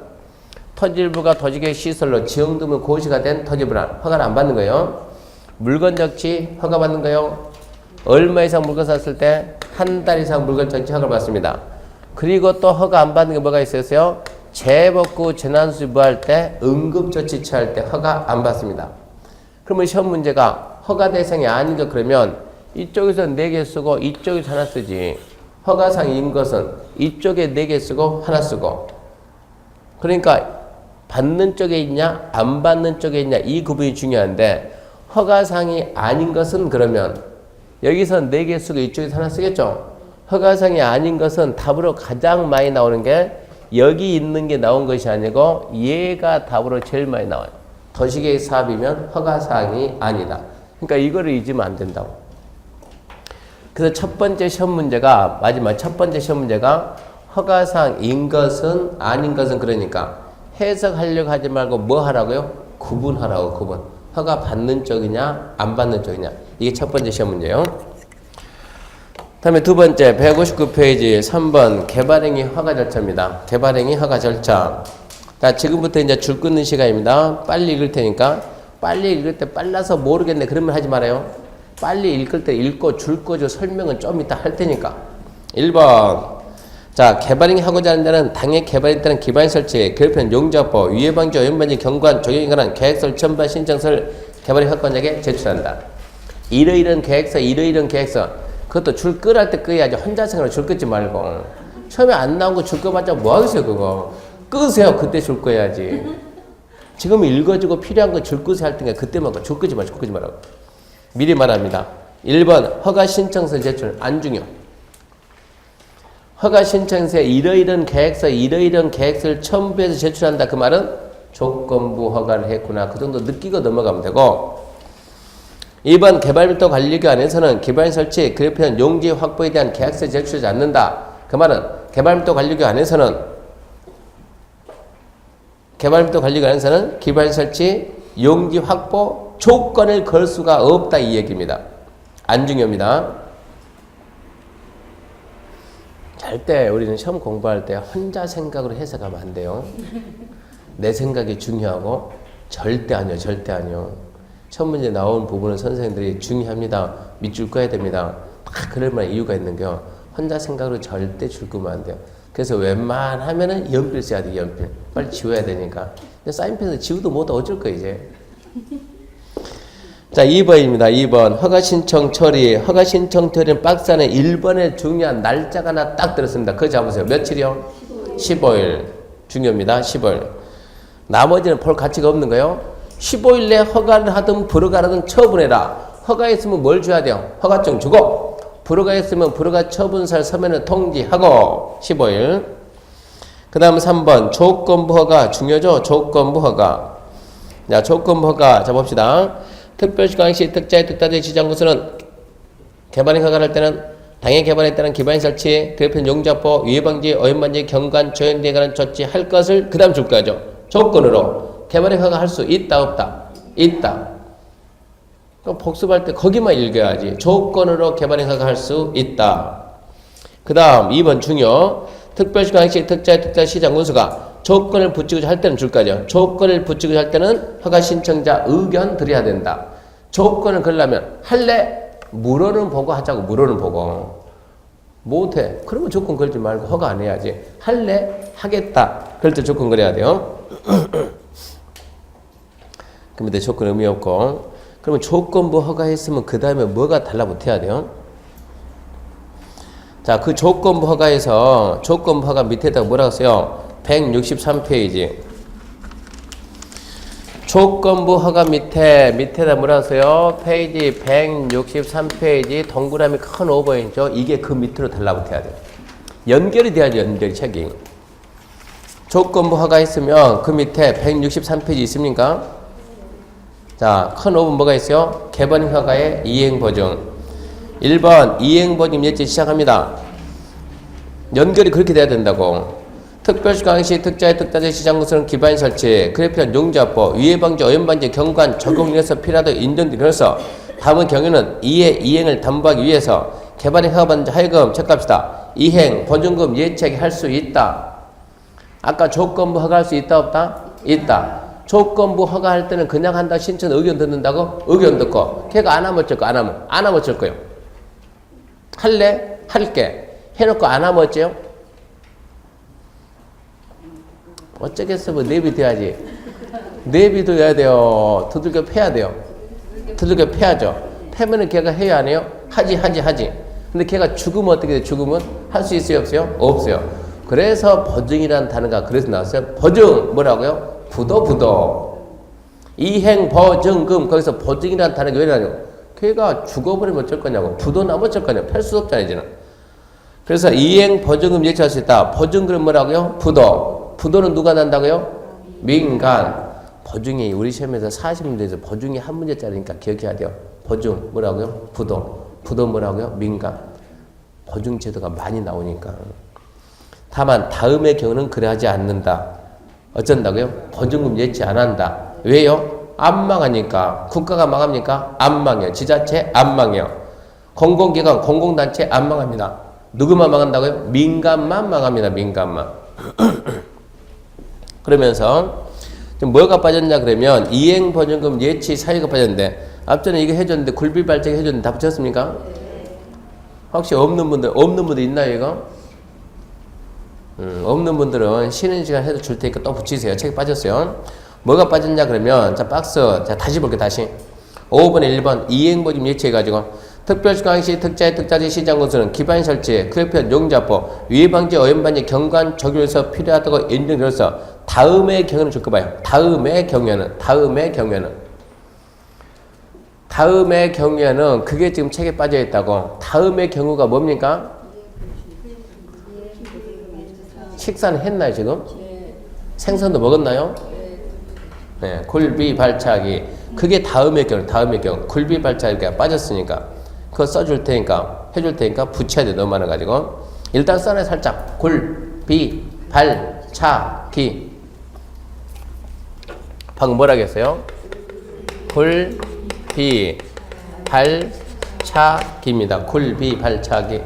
토지 일부가 도시계획 시설로 지형등록 고시가 된 토지 분할. 허가를 안 받는 거예요. 물건 적치 허가받는 거예요. 얼마 이상 물건 샀을 때 한 달 이상 물건 적치 허가를 받습니다. 그리고 또 허가 안 받는 게 뭐가 있었어요? 재복구 재난수리 할 때 응급조치 취할 때 허가 안 받습니다. 그러면 시험 문제가 허가 대상이 아닌 거 그러면 이쪽에서 4개 쓰고 이쪽에서 하나 쓰지. 허가상인 것은 이쪽에 4개 쓰고 하나 쓰고. 그러니까 받는 쪽에 있냐 안 받는 쪽에 있냐 이 구분이 중요한데 허가상이 아닌 것은 그러면 여기서 4개 쓰고 이쪽에서 하나 쓰겠죠. 허가상이 아닌 것은 답으로 가장 많이 나오는 게 여기 있는 게 나온 것이 아니고 얘가 답으로 제일 많이 나와요. 도시계획 사업이면 허가사항이 아니다. 그러니까 이거를 잊으면 안 된다고. 그래서 첫 번째 시험 문제가 마지막 첫 번째 시험 문제가 허가사항인 것은 아닌 것은 그러니까 해석하려고 하지 말고 뭐 하라고요? 구분하라고, 구분. 허가 받는 쪽이냐, 안 받는 쪽이냐. 이게 첫 번째 시험 문제예요. 다음에 두 번째, 159페이지 3번, 개발행위 허가 절차입니다. 개발행위 허가 절차. 자, 지금부터 이제 줄 끊는 시간입니다. 빨리 읽을 테니까. 빨리 읽을 때 빨라서 모르겠네. 그러면 하지 말아요. 빨리 읽을 때 읽고 줄 거죠. 설명은 좀 이따 할 테니까. 1번. 자, 개발행위 하고자 하는 데는 당해 개발에 따른 기반 설치, 결편 용접법, 위해방지, 오염방지, 경관, 적용에 관한 계획서, 첨부 신청서를 개발행위 허가자에게 제출한다. 이러이런 계획서, 이러이런 계획서. 그것도 줄 끄랄 때 끄야지. 혼자 생각으로 줄 끄지 말고. 처음에 안 나온 거 줄 끄봤자 뭐 하겠어요, 그거. 끄세요. 그때 줄 꺼야지. 지금 읽어주고 필요한 거 줄 끄세요 할 때니까 그때만 줄 끄지 말고, 줄 끄지 말라고. 미리 말합니다. 1번, 허가 신청서 제출. 안 중요. 허가 신청서에 이러이런 계획서, 이러이런 계획서를 첨부해서 제출한다. 그 말은 조건부 허가를 했구나. 그 정도 느끼고 넘어가면 되고. 2번, 개발밀도 관리기관에서는 기반 설치, 그래프형 용지 확보에 대한 계약서 제출하지 않는다. 그 말은 개발밀도 관리기관에서는 기반 설치, 용지 확보 조건을 걸 수가 없다. 이 얘기입니다. 안 중요합니다. 절대 우리는 시험 공부할 때 혼자 생각으로 해석하면 안 돼요. 내 생각이 중요하고 절대 아니요. 절대 아니요. 시험 문제 나온 부분은 선생님들이 중요합니다. 밑줄 꺼야 됩니다. 다 그럴 만한 이유가 있는 게요. 혼자 생각으로 절대 줄 끄면 안 돼요. 그래서 웬만하면은 연필 써야 돼. 연필. 빨리 지워야 되니까. 근데 사인펜을 지우도 못하 어쩔 거야 이제. 자, 2번입니다. 2번. 허가 신청 처리. 허가 신청 처리는 박스 안에 1번에 중요한 날짜가 하나 딱 들었습니다. 그거 잡으세요. 며칠이요? 15일. 중요합니다. 15일. 나머지는 볼 가치가 없는 거예요. 15일 내에 허가를 하든 불허가라든 처분해라. 허가했으면 뭘 줘야 돼요? 허가증 주고. 불허가했으면 불허가 처분서를 서면을 통지하고. 15일. 그 다음 3번. 조건부 허가. 중요하죠? 조건부 허가. 자, 조건부 허가. 자, 봅시다. 특별시광시 특자의 특다의 지정구수는 개발행 허가를 할 때는 당해 개발에 따른 기반 설치, 그래편 용접보, 위해방지, 오염방지, 경관, 조현대에 관한 조치할 것을 그 다음 줄 거죠. 조건으로 개발행 허가 할 수 있다 없다? 있다. 그럼 복습할 때 거기만 읽어야지. 조건으로 개발행 허가 할 수 있다. 그 다음 2번 중요. 특별시광시 특자의 특자 시정구수가 조건을 붙이고자 할 때는 줄 거죠. 조건을 붙이고자 할 때는 허가 신청자 의견 드려야 된다. 조건을 걸려면 할래? 물어는 보고 하자고. 물어는 보고. 못해. 그러면 조건 걸지 말고 허가 안 해야지. 할래? 하겠다. 그럴 때 조건 걸어야 돼요. 그럼 내 조건 의미 없고. 그러면 조건부 허가했으면 그 다음에 뭐가 달라붙어야 돼요? 자, 그 조건부 허가에서 조건부 허가 밑에다가 뭐라고 써요? 163페이지. 조건부 허가 밑에다 뭐라고 써요? 페이지 163페이지 동그라미 큰 5번 있죠? 이게 그 밑으로 달라붙어야 돼요. 연결이 돼야죠. 연결이 책이. 조건부 허가 있으면 그 밑에 163페이지 있습니까? 자, 큰 5번 뭐가 있어요? 개발행 허가의 이행보증. 1번 이행보증 예치 시작합니다. 연결이 그렇게 돼야 된다고. 특별시광시 특자의 특다의 시장구수는 기반 설치, 그래 필요한 용접보, 위해방지, 오염방지, 경관, 적용에서 필요하다 인정되면서 다음의 경우는 이의 이행을 담보하기 위해서 개발행 허가받은 하여금 체크합시다. 이행, 보증금 예치하게 할 수 있다. 아까 조건부 허가할 수 있다 없다? 있다. 조건부 허가할 때는 그냥 한다 신청 의견 듣는다고? 의견 듣고 걔가 안 하면 어쩔 거? 안 하면 어쩔 거요? 할래? 할게. 해놓고 안 하면 어째요? 어쩌겠어. 뭐 내비둬야지. 내비둬야 돼요. 두들겨 패야 돼요. 두들겨 패야죠. 패면은 걔가 해야 안 해요? 하지. 근데 걔가 죽으면 어떻게 돼? 죽으면 할 수 있어요? 없어요? 없어요. 그래서 보증이라는 단어가 그래서 나왔어요. 보증 뭐라고요? 부도. 이행 보증금 거기서 보증이라는 단어가 왜 나와요? 걔가 죽어버리면 어쩔 거냐고. 부도 나면 어쩔 거냐고. 팔 수 없잖아요 이제는. 그래서 이행 보증금 예치할 수 있다. 보증금은 뭐라고요? 부도는 누가 난다고요? 민간. 보증이 우리 시험에서 40문제에서 보증이 한 문제짜리니까 기억해야 돼요. 보증 뭐라고요? 부도 뭐라고요? 민간. 보증 제도가 많이 나오니까. 다만 다음의 경우는 그래하지 않는다. 어쩐다고요? 보증금 예치 안 한다. 왜요? 안 망하니까. 국가가 망합니까? 안 망해요. 지자체 안 망해요. 공공기관, 공공단체 안 망합니다. 누구만 망한다고요? 민간만 망합니다. 민간만. 그러면서 좀 뭐가 빠졌냐 그러면 이행보증금 예치 사유가 빠졌는데 앞전에 이거 해줬는데 굴비발적 해줬는데 다 붙였습니까? 혹시 없는 분들 있나요 이거? 없는 분들은 쉬는 시간 해도 줄 테니까 또 붙이세요. 책이 빠졌어요. 뭐가 빠졌냐 그러면 자 박스 자 다시 볼게요. 다시 5번에 1번 이행보증금 예치해가지고 특별시광시 특자의 특자지 시장군수는 기반 설치 그 옆에 용자법 위해방지 오염방지 경관 적용해서 필요하다고 인정되어서 다음의 경우는 줄 거 봐요. 다음의 경우에는 그게 지금 책에 빠져 있다고. 다음의 경우가 뭡니까? 식사는 했나요 지금? 생선도 먹었나요? 네, 굴비 발차기 그게 다음의 경우 굴비 발차기가 빠졌으니까 그거 써줄 테니까 해줄 테니까 붙여야 돼. 너무 많아가지고 일단 써내 살짝 굴비 발차기 방금 뭐라 했어요? 굴비 발차기입니다. 굴비 발차기.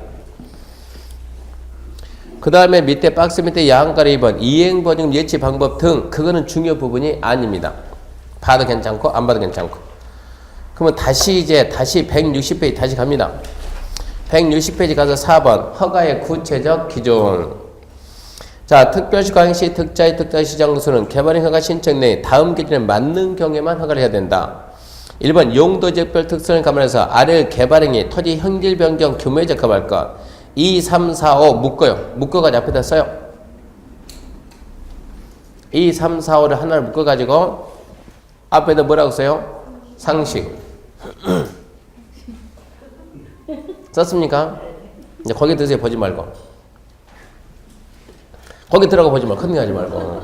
그 다음에 밑에 박스 밑에 야한가리 2번 이행보증금 예치 방법 등 그거는 중요 부분이 아닙니다. 봐도 괜찮고 안 봐도 괜찮고. 그러면 다시 160페이지 다시 갑니다. 160페이지 가서 4번 허가의 구체적 기준. 자, 특별시 광역시 특자의 특자시장소는 개발행 허가 신청 내에 다음 기준에 맞는 경우에만 허가를 해야 된다. 1번 용도지역별 특성을 감안해서 아래 개발행위 토지 형질 변경 규모에 적합할 것. 2, 3, 4, 5 묶어요. 묶어가지고 앞에다 써요. 2, 3, 4, 5를 하나를 묶어가지고 앞에다 뭐라고 써요? 상식. 썼습니까? 이제 거기 드세요. 보지 말고. 거기 들어가 보지 말고. 컨닝하지 말고.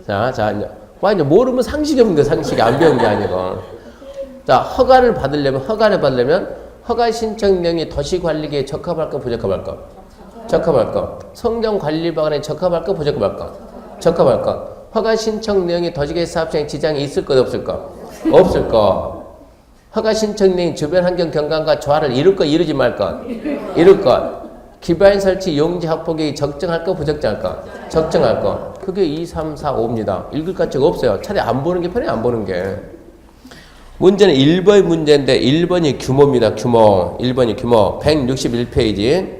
자, 이제. 와, 이제 모르면 상식이 없는 거야. 상식이 안 배운 게 아니고. 자, 허가를 받으려면 허가 신청 내용이 도시관리계에 적합할까 부적합할까? 적합할까? 성경관리법안에 적합할까 부적합할까? 적합할까? 허가 신청 내용이 도시계 사업장에 지장이 있을 것 없을 것? 없을 것. 허가 신청 내용이 주변 환경 경관과 조화를 이룰 것 이루지 말 것? 이룰 것. 기반 설치 용지 확보계획이 적정할 것 부적정할 것? 적정할 것. 그게 2, 3, 4, 5입니다. 읽을 가치가 없어요. 차라리 안 보는 게 편해. 안 보는 게. 문제는 1번이 문제인데 1번이 규모입니다. 규모. 1번이 규모. 161페이지.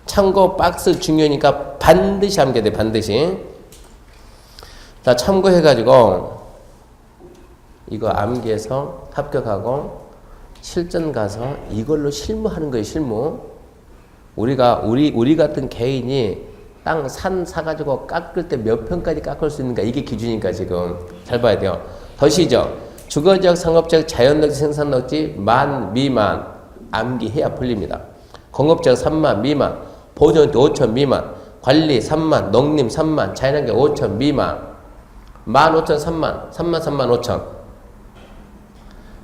참고 박스 중요하니까 반드시 함께 돼. 반드시. 자, 참고해가지고 이거 암기해서 합격하고 실전 가서 이걸로 실무하는 거예요. 실무. 우리 같은 개인이 땅 산 사가지고 깎을 때 몇 평까지 깎을 수 있는가 이게 기준이니까 지금 잘 봐야 돼요. 도시적, 주거지역, 상업지역, 자연녹지, 생산녹지 만 미만 암기해야 풀립니다. 공업지역 3만 미만, 보존 5천 미만, 관리 3만, 농림 3만, 자연환경 5천 미만, 15,000, 3만, 5천.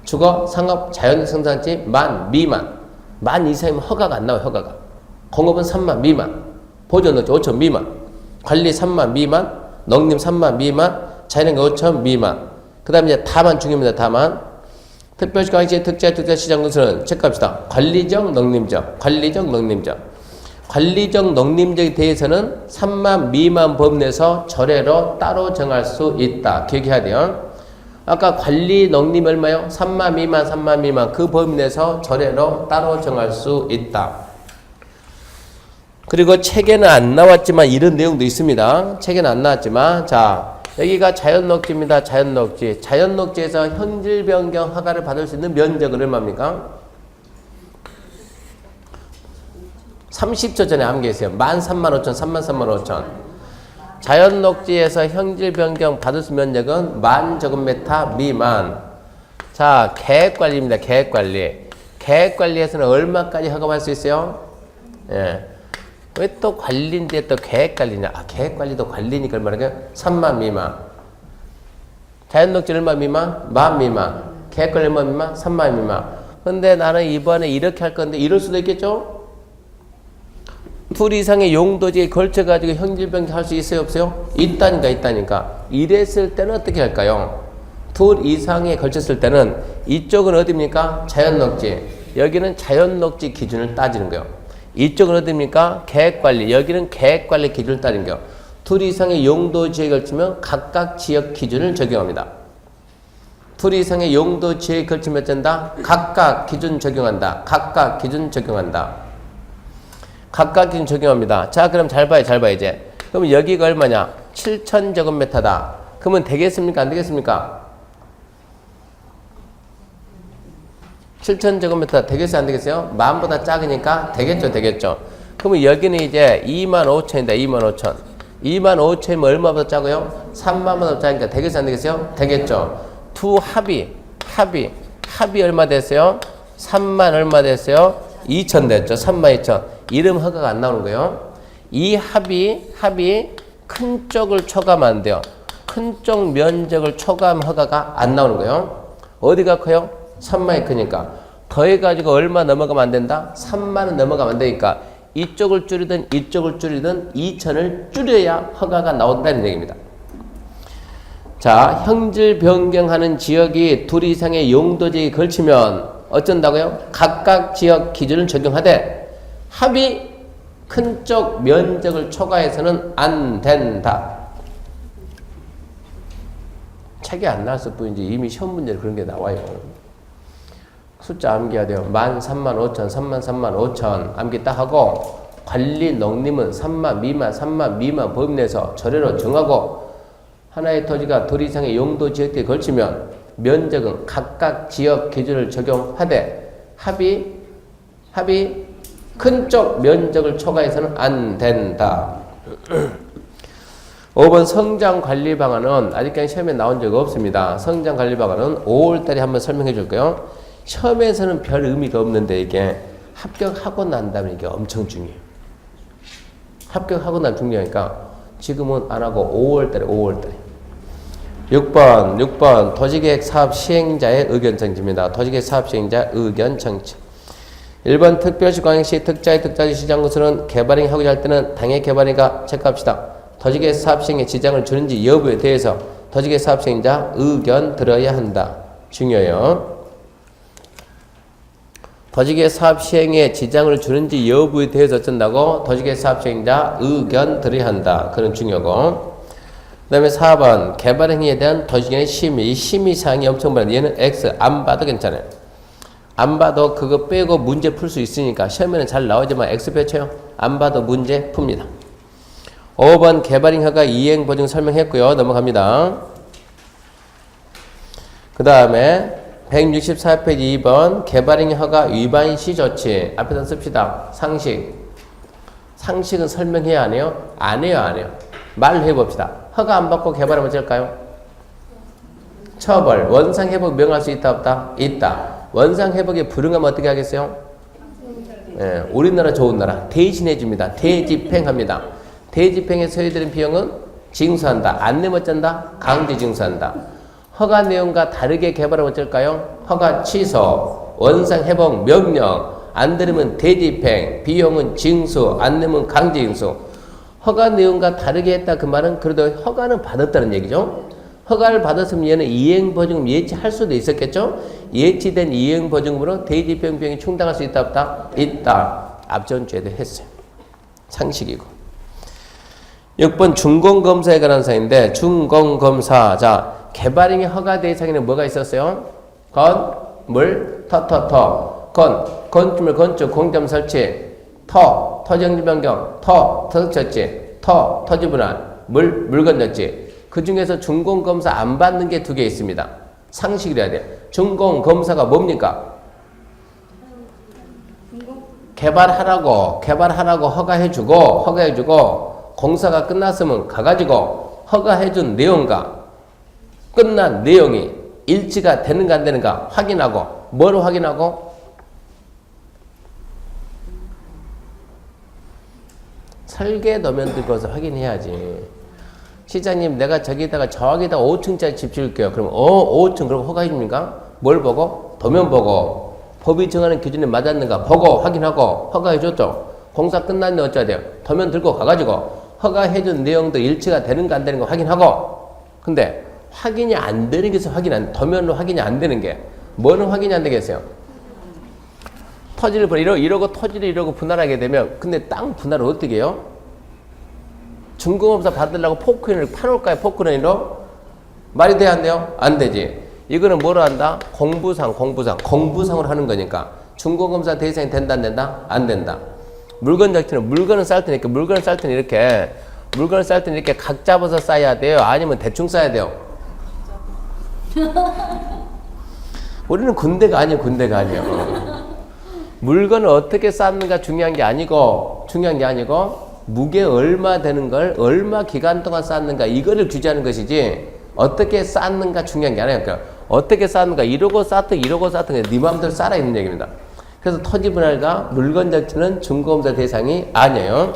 주거, 상업, 자연적 생산지 만 미만. 만 이상이면 허가가 안 나와요. 허가가. 공업은 3만 미만. 보존녹지 5천 미만. 관리 3만 미만. 농림 3만 미만. 자연환경 5천 미만. 그 다음에 이제 다만 중요합니다. 다만. 특별시 광역시 특자시장군수는 체크합시다. 관리적, 농림적. 관리적 농림적에 대해서는 3만 미만 범 내에서 절해로 따로 정할 수 있다. 기억해야 돼요. 아까 관리 농림 얼마요? 3만 미만 그 범위 내에서 절해로 따로 정할 수 있다. 그리고 책에는 안 나왔지만 이런 내용도 있습니다. 책에는 안 나왔지만 자 여기가 자연녹지입니다. 자연녹지. 자연녹지에서 현질 변경 허가를 받을 수 있는 면적은 얼마입니까? 30초 전에 암기했어요. 13,500, 33,500. 자연녹지에서 형질 변경 받을 수 있는 면적은 10,000제곱미터 미만. 자, 계획관리입니다. 계획관리. 계획관리에서는 얼마까지 허가받을 수 있어요? 예. 왜 또 관리인데 또 계획관리냐? 아, 계획관리도 관리니까 얼마나 3만 미만. 자연녹지 얼마 미만? 10,000 미만. 계획관리 얼마 미만? 3만 미만. 근데 나는 이번에 이렇게 할 건데 이럴 수도 있겠죠? 둘 이상의 용도지에 걸쳐가지고 형질병 할 수 있어요, 없어요? 있다니까. 이랬을 때는 어떻게 할까요? 둘 이상에 걸쳤을 때는 이쪽은 어디입니까? 자연녹지. 여기는 자연녹지 기준을 따지는 거예요. 이쪽은 어디입니까? 계획관리. 여기는 계획관리 기준을 따지는 거예요. 둘 이상의 용도지에 걸치면 각각 지역 기준을 적용합니다. 둘 이상의 용도지에 걸치면 어쩐다? 각각 기준 적용한다. 각각 기준 적용한다. 각각 기준 적용합니다. 자, 그럼 잘 봐요, 이제. 그럼 여기가 얼마냐? 7,000제곱미터다. 그러면 되겠습니까? 안 되겠습니까? 7,000제곱미터 되겠어요, 안 되겠어요? 만보다 작으니까 되겠죠. 그러면 여기는 이제 25,000이다, 25,000. 25,000이면 얼마보다 작아요? 3만보다 작으니까 되겠어요, 안 되겠어요? 되겠죠. 두 합이 얼마 됐어요? 3만 얼마 됐어요? 2천 됐죠. 32,000. 이름 허가가 안 나오는 거예요. 이 합이 큰 쪽을 초과하면 안 돼요. 큰 쪽 면적을 초과하면 허가가 안 나오는 거예요. 어디가 커요? 3만이 크니까. 더해가지고 얼마 넘어가면 안 된다? 3만은 넘어가면 안 되니까 이쪽을 줄이든 2천을 줄여야 허가가 나온다는 얘기입니다. 자, 형질 변경하는 지역이 둘 이상의 용도지에 걸치면 어쩐다고요? 각각 지역 기준을 적용하되 합이 큰 쪽 면적을 초과해서는 안 된다. 책이 안 나왔을 뿐이지 이미 시험 문제로 그런 게 나와요. 숫자 암기해야 돼요. 13,500, 33,500 암기 딱 하고 관리 농림은 3만 미만 범위 내에서 절여로 정하고 하나의 토지가 둘 이상의 용도 지역에 걸치면 면적은 각각 지역 기준을 적용하되 합이 큰 쪽 면적을 초과해서는 안 된다. 5번 성장 관리 방안은 아직까지 시험에 나온 적 없습니다. 성장 관리 방안은 5월달에 한번 설명해 줄게요. 시험에서는 별 의미가 없는데 이게 합격하고 난 다음에 이게 엄청 중요해요. 합격하고 난 중요하니까 지금은 안 하고 5월달에 6번 도시계획 사업 시행자의 의견 청취입니다. 도시계획 사업 시행자 의견 청취. 1번 특별시 광역시 특자지 시장구수는 개발행위 하고자 할 때는 당해 개발행위가 체크합시다. 도시계획 사업 시행에 지장을 주는지 여부에 대해서 도시계획 사업 시행자 의견 들어야 한다. 중요해요. 도시계획 사업 시행에 지장을 주는지 여부에 대해서 어쩐다고? 도시계획 사업 시행자 의견 들어야 한다. 그런 중요하고. 그 다음에 4번 개발행위에 대한 도시계획 심의. 이 심의사항이 엄청 많아요. 얘는 X 안 봐도 괜찮아요. 안 봐도 그거 빼고 문제 풀 수 있으니까 시험에는 잘 나오지만 X 펼쳐요. 안 봐도 문제 풉니다. 5번 개발행위 허가 이행보증 설명했고요. 넘어갑니다. 그 다음에 164페이지 2번 개발행위 허가 위반 시 조치. 앞에다 씁시다. 상식은 설명해야 안 해요? 안 해요. 말을 해봅시다. 허가 안 받고 개발하면 어쩔까요? 처벌. 원상회복 명할 수 있다 없다? 있다. 원상회복에 불응하면 어떻게 하겠어요? 예, 우리나라 좋은 나라 대신해 줍니다. 대집행합니다. 대집행에 소요되는 비용은 징수한다. 안 내면 어쩐다? 강제 징수한다. 허가 내용과 다르게 개발하면 어쩔까요? 허가 취소, 원상회복 명령, 안 들으면 대집행, 비용은 징수, 안 내면 강제 징수. 허가 내용과 다르게 했다 그 말은 그래도 허가는 받았다는 얘기죠. 허가를 받았으면 얘는 이행보증금 예치할 수도 있었겠죠. 예치된 이행보증금으로 대집행 비용이 충당할 수 있다 없다? 있다. 앞전주에도 했어요. 상식이고. 6번 준공검사에 관한 사항인데 준공검사. 자, 개발행위 허가 대상에는 뭐가 있었어요? 건물, 건축물, 건축, 공점 설치, 토지용지 변경, 토석처치, 토지 분할, 물건 젖지. 그 중에서 준공검사 안 받는 게 2개 있습니다. 상식을 해야 돼요. 준공검사가 뭡니까? 개발하라고 허가해주고 공사가 끝났으면 가가지고 허가해준 내용과 끝난 내용이 일치가 되는가 안 되는가 확인하고 뭐를 확인하고? 설계도면 들고서 확인해야지. 시장님 내가 저기다가 5층짜리 집 지을게요. 그럼 5층 그럼 허가해 줍니까? 뭘 보고? 도면 보고 법이 정하는 기준에 맞았는가 보고 확인하고 허가해 줬죠. 공사 끝났는데 어쩌야 돼요? 도면 들고 가가지고 허가해준 내용도 일치가 되는가 안 되는 거 확인하고 근데 확인이 안 되는 게 있어. 도면으로 확인이 안 되는 게 뭐는 확인이 안 되겠어요? 토지를 이러고 토지를 이러고 분할하게 되면 근데 땅 분할을 어떻게 해요? 중공업사 받으려고 포크레인을 파놓을까요? 포크레인으로? 말이 돼야 안 돼요? 안 되지. 이거는 뭐로 한다? 공부상으로 하는 거니까 중공업사 대상이 된다 안 된다? 안 된다. 물건 자체는 물건을 쌀 때는 이렇게 각 잡아서 쌓아야 돼요? 아니면 대충 쌓아야 돼요? 우리는 군대가 아니에요. 물건을 어떻게 쌓는가 중요한 게 아니고 무게 얼마 되는 걸 얼마 기간 동안 쌓는가 이거를 규제하는 것이지 어떻게 쌓는가 중요한 게 아니에요. 그러니까 어떻게 쌓는가 이러고 쌓든 네 마음대로 쌓아 있는 얘기입니다. 그래서 토지 분할과 물건 자체는 중공업사 대상이 아니에요.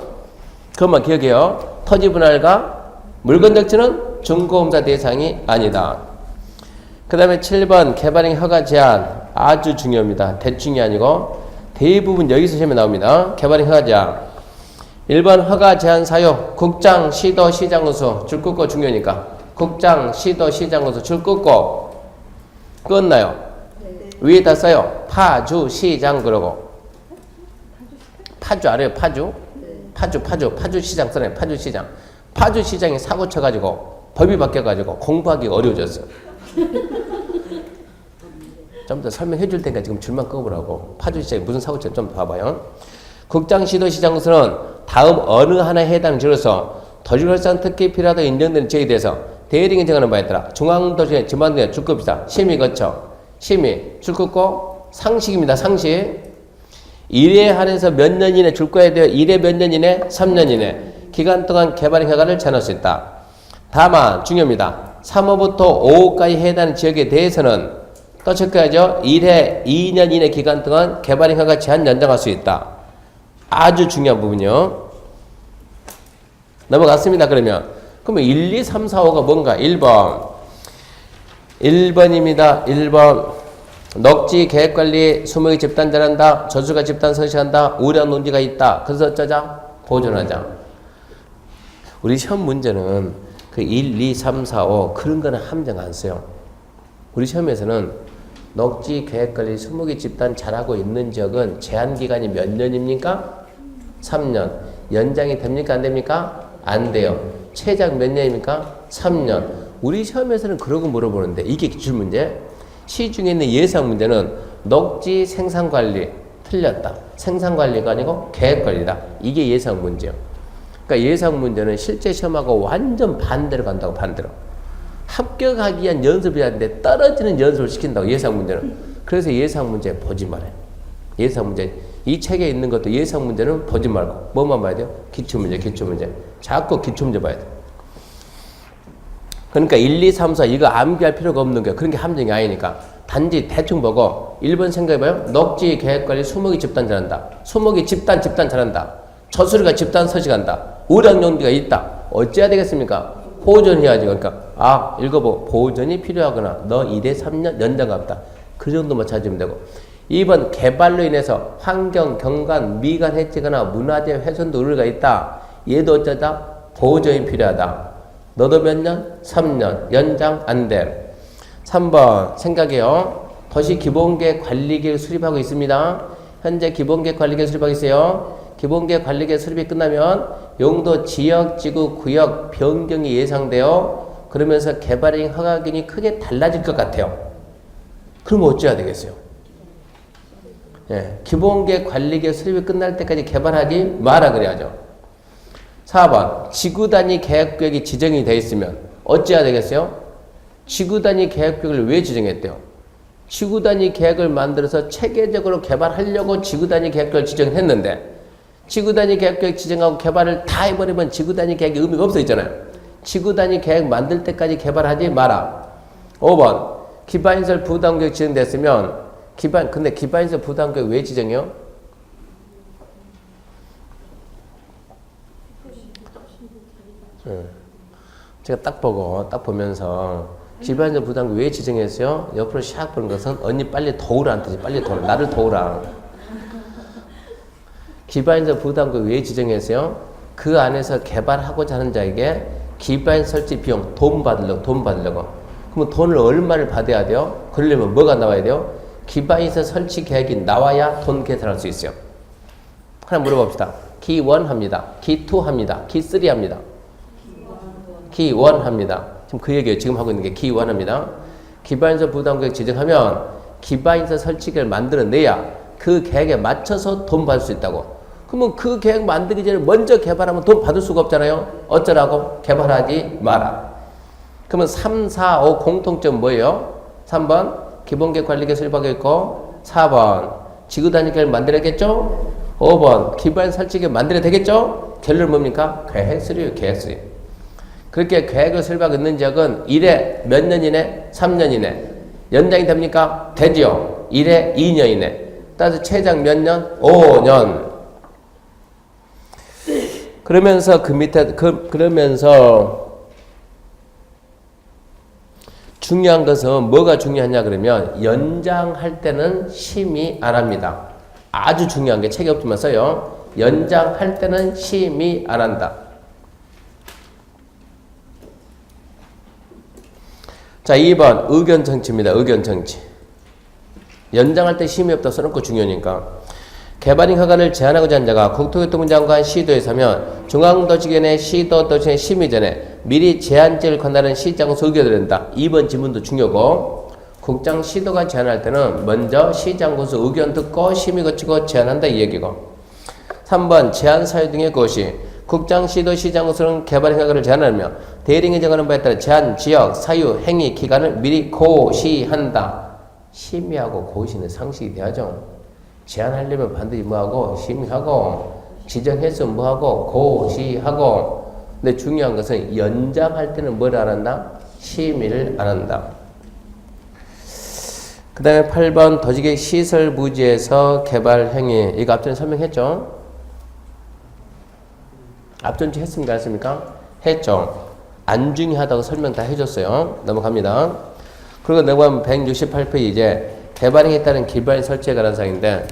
그것만 기억해요. 토지 분할과 물건 자체는 중공업사 대상이 아니다. 그 다음에 7번 개발행 허가 제한 아주 중요합니다. 대충이 아니고 대부분 여기서 시험에 나옵니다. 개발행 허가 제한 1번 허가 제한 사유 국장, 시도, 시장 우수 줄 긋고 중요하니까 국장, 시도, 시장 우수 줄 긋고 끝나요. 네. 위에다 써요. 파주, 시장 그러고 파주 알아요? 파주? 네. 파주 시장 써요. 파주 시장. 파주 시장이 사고 쳐가지고 법이 바뀌어가지고 공부하기 어려워졌어요. 좀 더 설명해 줄 테니까 지금 줄만 꺼보라고. 파주 시장이 무슨 사고 쳤는지 좀 봐봐요. 국장, 시도, 시장 우수는 다음 어느 하나에 해당하는 지로서 도시활성 특히 필요하다 인정되는 지역에 대해서 대리인이 정하는 바에 따라 중앙도시의 지방도시의 줄급이다. 심의 거쳐. 심의 줄 긋고 상식입니다. 상식. 1회 한해서 몇 년 이내 줄 거야 돼요. 1회 몇 년 이내? 3년 이내. 기간 동안 개발행 허가를 제한할 수 있다. 다만 중요합니다. 3호부터 5호까지 해당하는 지역에 대해서는 또 체크해야죠. 1회 2년 이내 기간 동안 개발행 허가 제한 연장할 수 있다. 아주 중요한 부분이요. 넘어갔습니다. 그러면 1, 2, 3, 4, 5가 뭔가? 1번입니다. 1번 넉지 계획관리 수목이 집단 잘한다. 저수가 집단 서식한다. 우량 논지가 있다. 그래서 어쩌자? 보존하자. 우리 시험 문제는 그 1, 2, 3, 4, 5 그런 거는 함정 안 써요. 우리 시험에서는 넉지 계획관리 수목이 집단 잘하고 있는 지역은 제한기간이 몇 년입니까? 3년. 연장이 됩니까? 안 됩니까? 안 돼요. 최장 몇 년입니까? 3년. 우리 시험에서는 그러고 물어보는데 이게 기출문제. 시중에 있는 예상 문제는 넉지 생산관리 틀렸다. 생산관리가 아니고 계획관리다. 이게 예상 문제예요. 그러니까 예상 문제는 실제 시험하고 완전 반대로 간다고. 반대로. 합격하기 위한 연습이 하는데 떨어지는 연습을 시킨다고. 예상 문제는. 그래서 예상 문제 보지 말아요. 예상 문제. 이 책에 있는 것도 예상 문제는 보지 말고 뭐만 봐야 돼요? 기출문제. 자꾸 기출문제 봐야 돼요. 그러니까 1, 2, 3, 4 이거 암기할 필요가 없는 거예요. 그런 게 함정이 아니니까. 단지 대충 보고 1번 생각해봐요. 넉지 계획관리 수목이 집단 잘한다. 수목이 집단 잘한다. 저수리가 집단 서식한다. 우량용지가 있다. 어찌해야 되겠습니까? 보존해야지. 그러니까 읽어보. 보존이 필요하거나 너 1회 3년 연장가 없다. 그 정도만 찾으면 되고. 2번 개발로 인해서 환경, 경관, 미관 해치거나 문화재 훼손도 우려가 있다. 얘도 어쩌다? 보존이 필요하다. 너도 몇 년? 3년. 연장 안 돼. 3번 생각해요. 도시 기본계획 관리계획 수립하고 있습니다. 현재 기본계획 관리계획 수립하고 있어요. 기본계획 관리계획 수립이 끝나면 용도 지역, 지구, 구역 변경이 예상돼요. 그러면서 개발행 허가기준이 크게 달라질 것 같아요. 그럼 어찌해야 되겠어요? 기본계획 관리계획 수립이 끝날 때까지 개발하지 마라 그래야죠. 4번 지구단위 계획구역이 지정이 되어 있으면 어찌해야 되겠어요? 지구단위 계획구역을 왜 지정했대요? 지구단위 계획을 만들어서 체계적으로 개발하려고 지구단위 계획구역을 지정했는데 지구단위 계획구역 지정하고 개발을 다 해버리면 지구단위 계획이 의미가 없어지잖아요. 지구단위 계획 만들 때까지 개발하지 마라. 5번 기반시설 부담구역 지정됐으면 근데 기반시설 부담구역 왜 지정해요? 제가 딱 보면서 기반시설 부담구역 왜 지정했어요? 옆으로 샥 보는 것은 언니 빨리 도우라는 뜻이 빨리 도우라. 나를 도우라. 기반에서 부담금 왜 지정했어요? 그 안에서 개발하고자 하는 자에게 기반 설치 비용 돈 받으려고. 그러면 돈을 얼마를 받아야 돼요? 그러려면 뭐가 나와야 돼요? 기반에서 설치 계획이 나와야 돈 계산할 수 있어요. 하나 물어봅시다. 기 1 합니다. 기 2 합니다. 기 3 합니다. 기 1 합니다. 지금 그 얘기예요. 지금 하고 있는 게 기 1 합니다. 기반에서 부담금액 지정하면 기반에서 설치 계획을 만들어내야 그 계획에 맞춰서 돈 받을 수 있다고. 그러면 그 계획 만들기 전에 먼저 개발하면 돈 받을 수가 없잖아요. 어쩌라고? 개발하지 마라. 그러면 3, 4, 5 공통점 뭐예요? 3번 기본계획 관리계획 설립하고 있고 4번 지구단위 계획을 만들어야겠죠? 5번 기반 설치계획 만들어야 되겠죠? 결론은 뭡니까? 계획서류예요. 계획서류. 그렇게 계획을 설립하고 있는 적은 1회 몇 년 이내? 3년 이내. 연장이 됩니까? 되지요. 1회 2년 이내. 따라서 최장 몇 년? 5년. 그러면서 그 밑에 그러면서 중요한 것은 뭐가 중요하냐 그러면 연장할 때는 심의 안 합니다. 아주 중요한 게 책이 없지만 써요. 연장할 때는 심의 안 한다. 자, 2번 의견 정치입니다. 의견 정치. 연장할 때 심의 없다 써놓고 중요하니까. 개발인 허가를 제한하고자 하는 자가 국토교통부 장관 시도에서 하면 중앙도시圏의 시도도시의 심의 전에 미리 제한지를 관할하는 시장소 의견을 낸다. 2번 지문도 중요고 국장 시도가 제한할 때는 먼저 시장고수 의견 듣고 심의 거치고 제한한다 이 얘기고 3번 제한 사유 등의 것이 국장 시도 시장고수는 개발인 허가를 제한하며 대리인이 정하는 바에 따라 제한 지역 사유 행위 기간을 미리 고시한다. 심의하고 고시는 상식이 돼야죠. 제한하려면 반드시 뭐하고 심의하고 지정했으면 뭐하고 고시하고 근데 중요한 것은 연장할 때는 뭘 안 한다? 심의를 안 한다. 그 다음에 8번 도시계획 시설 부지에서 개발 행위 이거 앞전에 설명했죠? 앞전에 했습니까? 했습니까? 했죠. 안 중요하다고 설명 다 해줬어요. 넘어갑니다. 그리고 넘어가면 168페이지 이제 개발행위에 따른 기반 설치에 관한 사항인데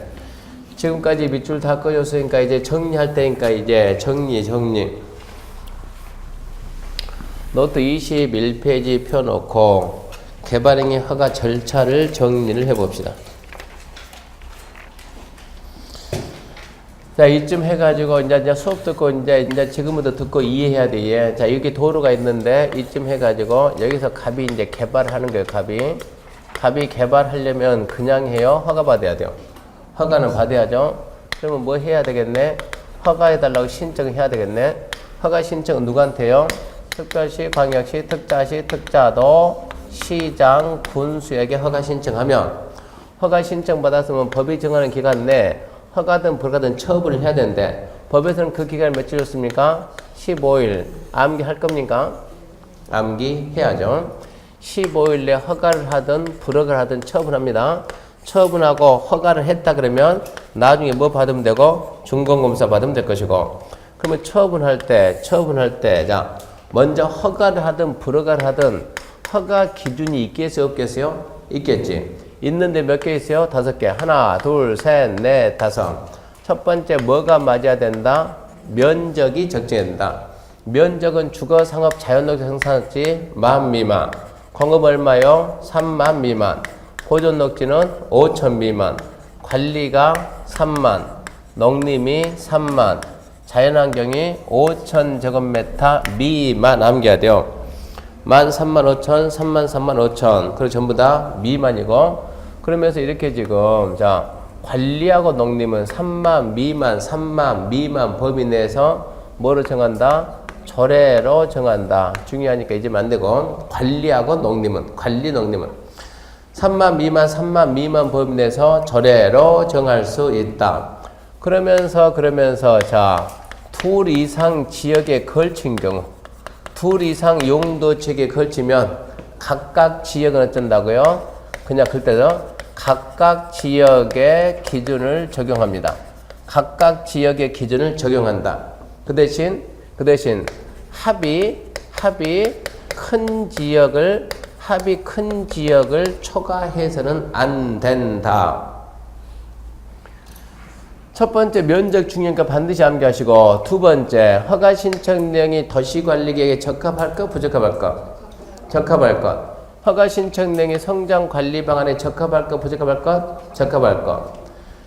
지금까지 밑줄 다 꺼줬으니까 이제 정리할 때니까 이제 정리 노트 21페이지 펴놓고 개발행위 허가 절차를 정리를 해봅시다. 자, 이쯤 해가지고 이제 수업 듣고 이제 지금부터 듣고 이해해야 돼. 예. 자, 여기 도로가 있는데 이쯤 해가지고 여기서 갑이 이제 개발하는 거예요. 갑이 개발하려면 그냥 해요? 허가 받아야 돼요? 허가는 받아야죠. 그러면 뭐 해야 되겠네? 허가해달라고 신청해야 되겠네. 허가 신청은 누구한테요? 특별시, 광역시, 특자시, 특자도, 시장, 군수에게 허가 신청하면 허가 신청 받았으면 법이 정하는 기간 내에 허가든 불가든 처분을 해야 되는데 법에서는 그 기간을 며칠 줬습니까? 15일. 암기할 겁니까? 암기해야죠. 15일 내에 허가를 하든 불허가를 하든 처분합니다. 처분하고 허가를 했다 그러면 나중에 뭐 받으면 되고 준공검사 받으면 될 것이고 그러면 처분할 때 자 먼저 허가를 하든 불허가를 하든 허가 기준이 있겠어요 없겠어요? 있겠지. 있는데 몇 개 있어요? 5개. 하나, 둘, 셋, 넷, 다섯. 첫 번째 뭐가 맞아야 된다? 면적이 적정해야 된다. 면적은 주거, 상업, 자연녹지, 생산녹지 10,000 미만. 공업 얼마요? 30,000 미만. 보존녹지는 5,000 미만. 관리가 30,000. 농림이 30,000. 자연환경이 5,000 제곱미터 미만 남겨야 돼요. 13,500, 33,500. 그리고 전부 다 미만이고. 그러면서 이렇게 지금, 자, 관리하고 농림은 30,000 미만, 30,000 미만 범위 내에서 뭐로 정한다? 조례로 정한다. 중요하니까 잊으면 안 되고. 관리하고 농림은, 30,000 미만, 30,000 미만 범위 내에서 조례로 정할 수 있다. 그러면서, 자, 둘 이상 지역에 걸친 경우, 둘 이상 용도지역에 걸치면 각각 지역은 어쩐다고요? 그냥 그때도 각각 지역의 기준을 적용합니다. 각각 지역의 기준을 적용한다. 그 대신 합이 큰 지역을 초과해서는 안 된다. 첫 번째 면적 중요하니까 반드시 암기하시고, 두 번째 허가 신청 내용이 도시관리계획에 적합할까 부적합할까? 적합할 것. 허가 신청 내용이 성장 관리 방안에 적합할 것 부적합할 것? 적합할 것.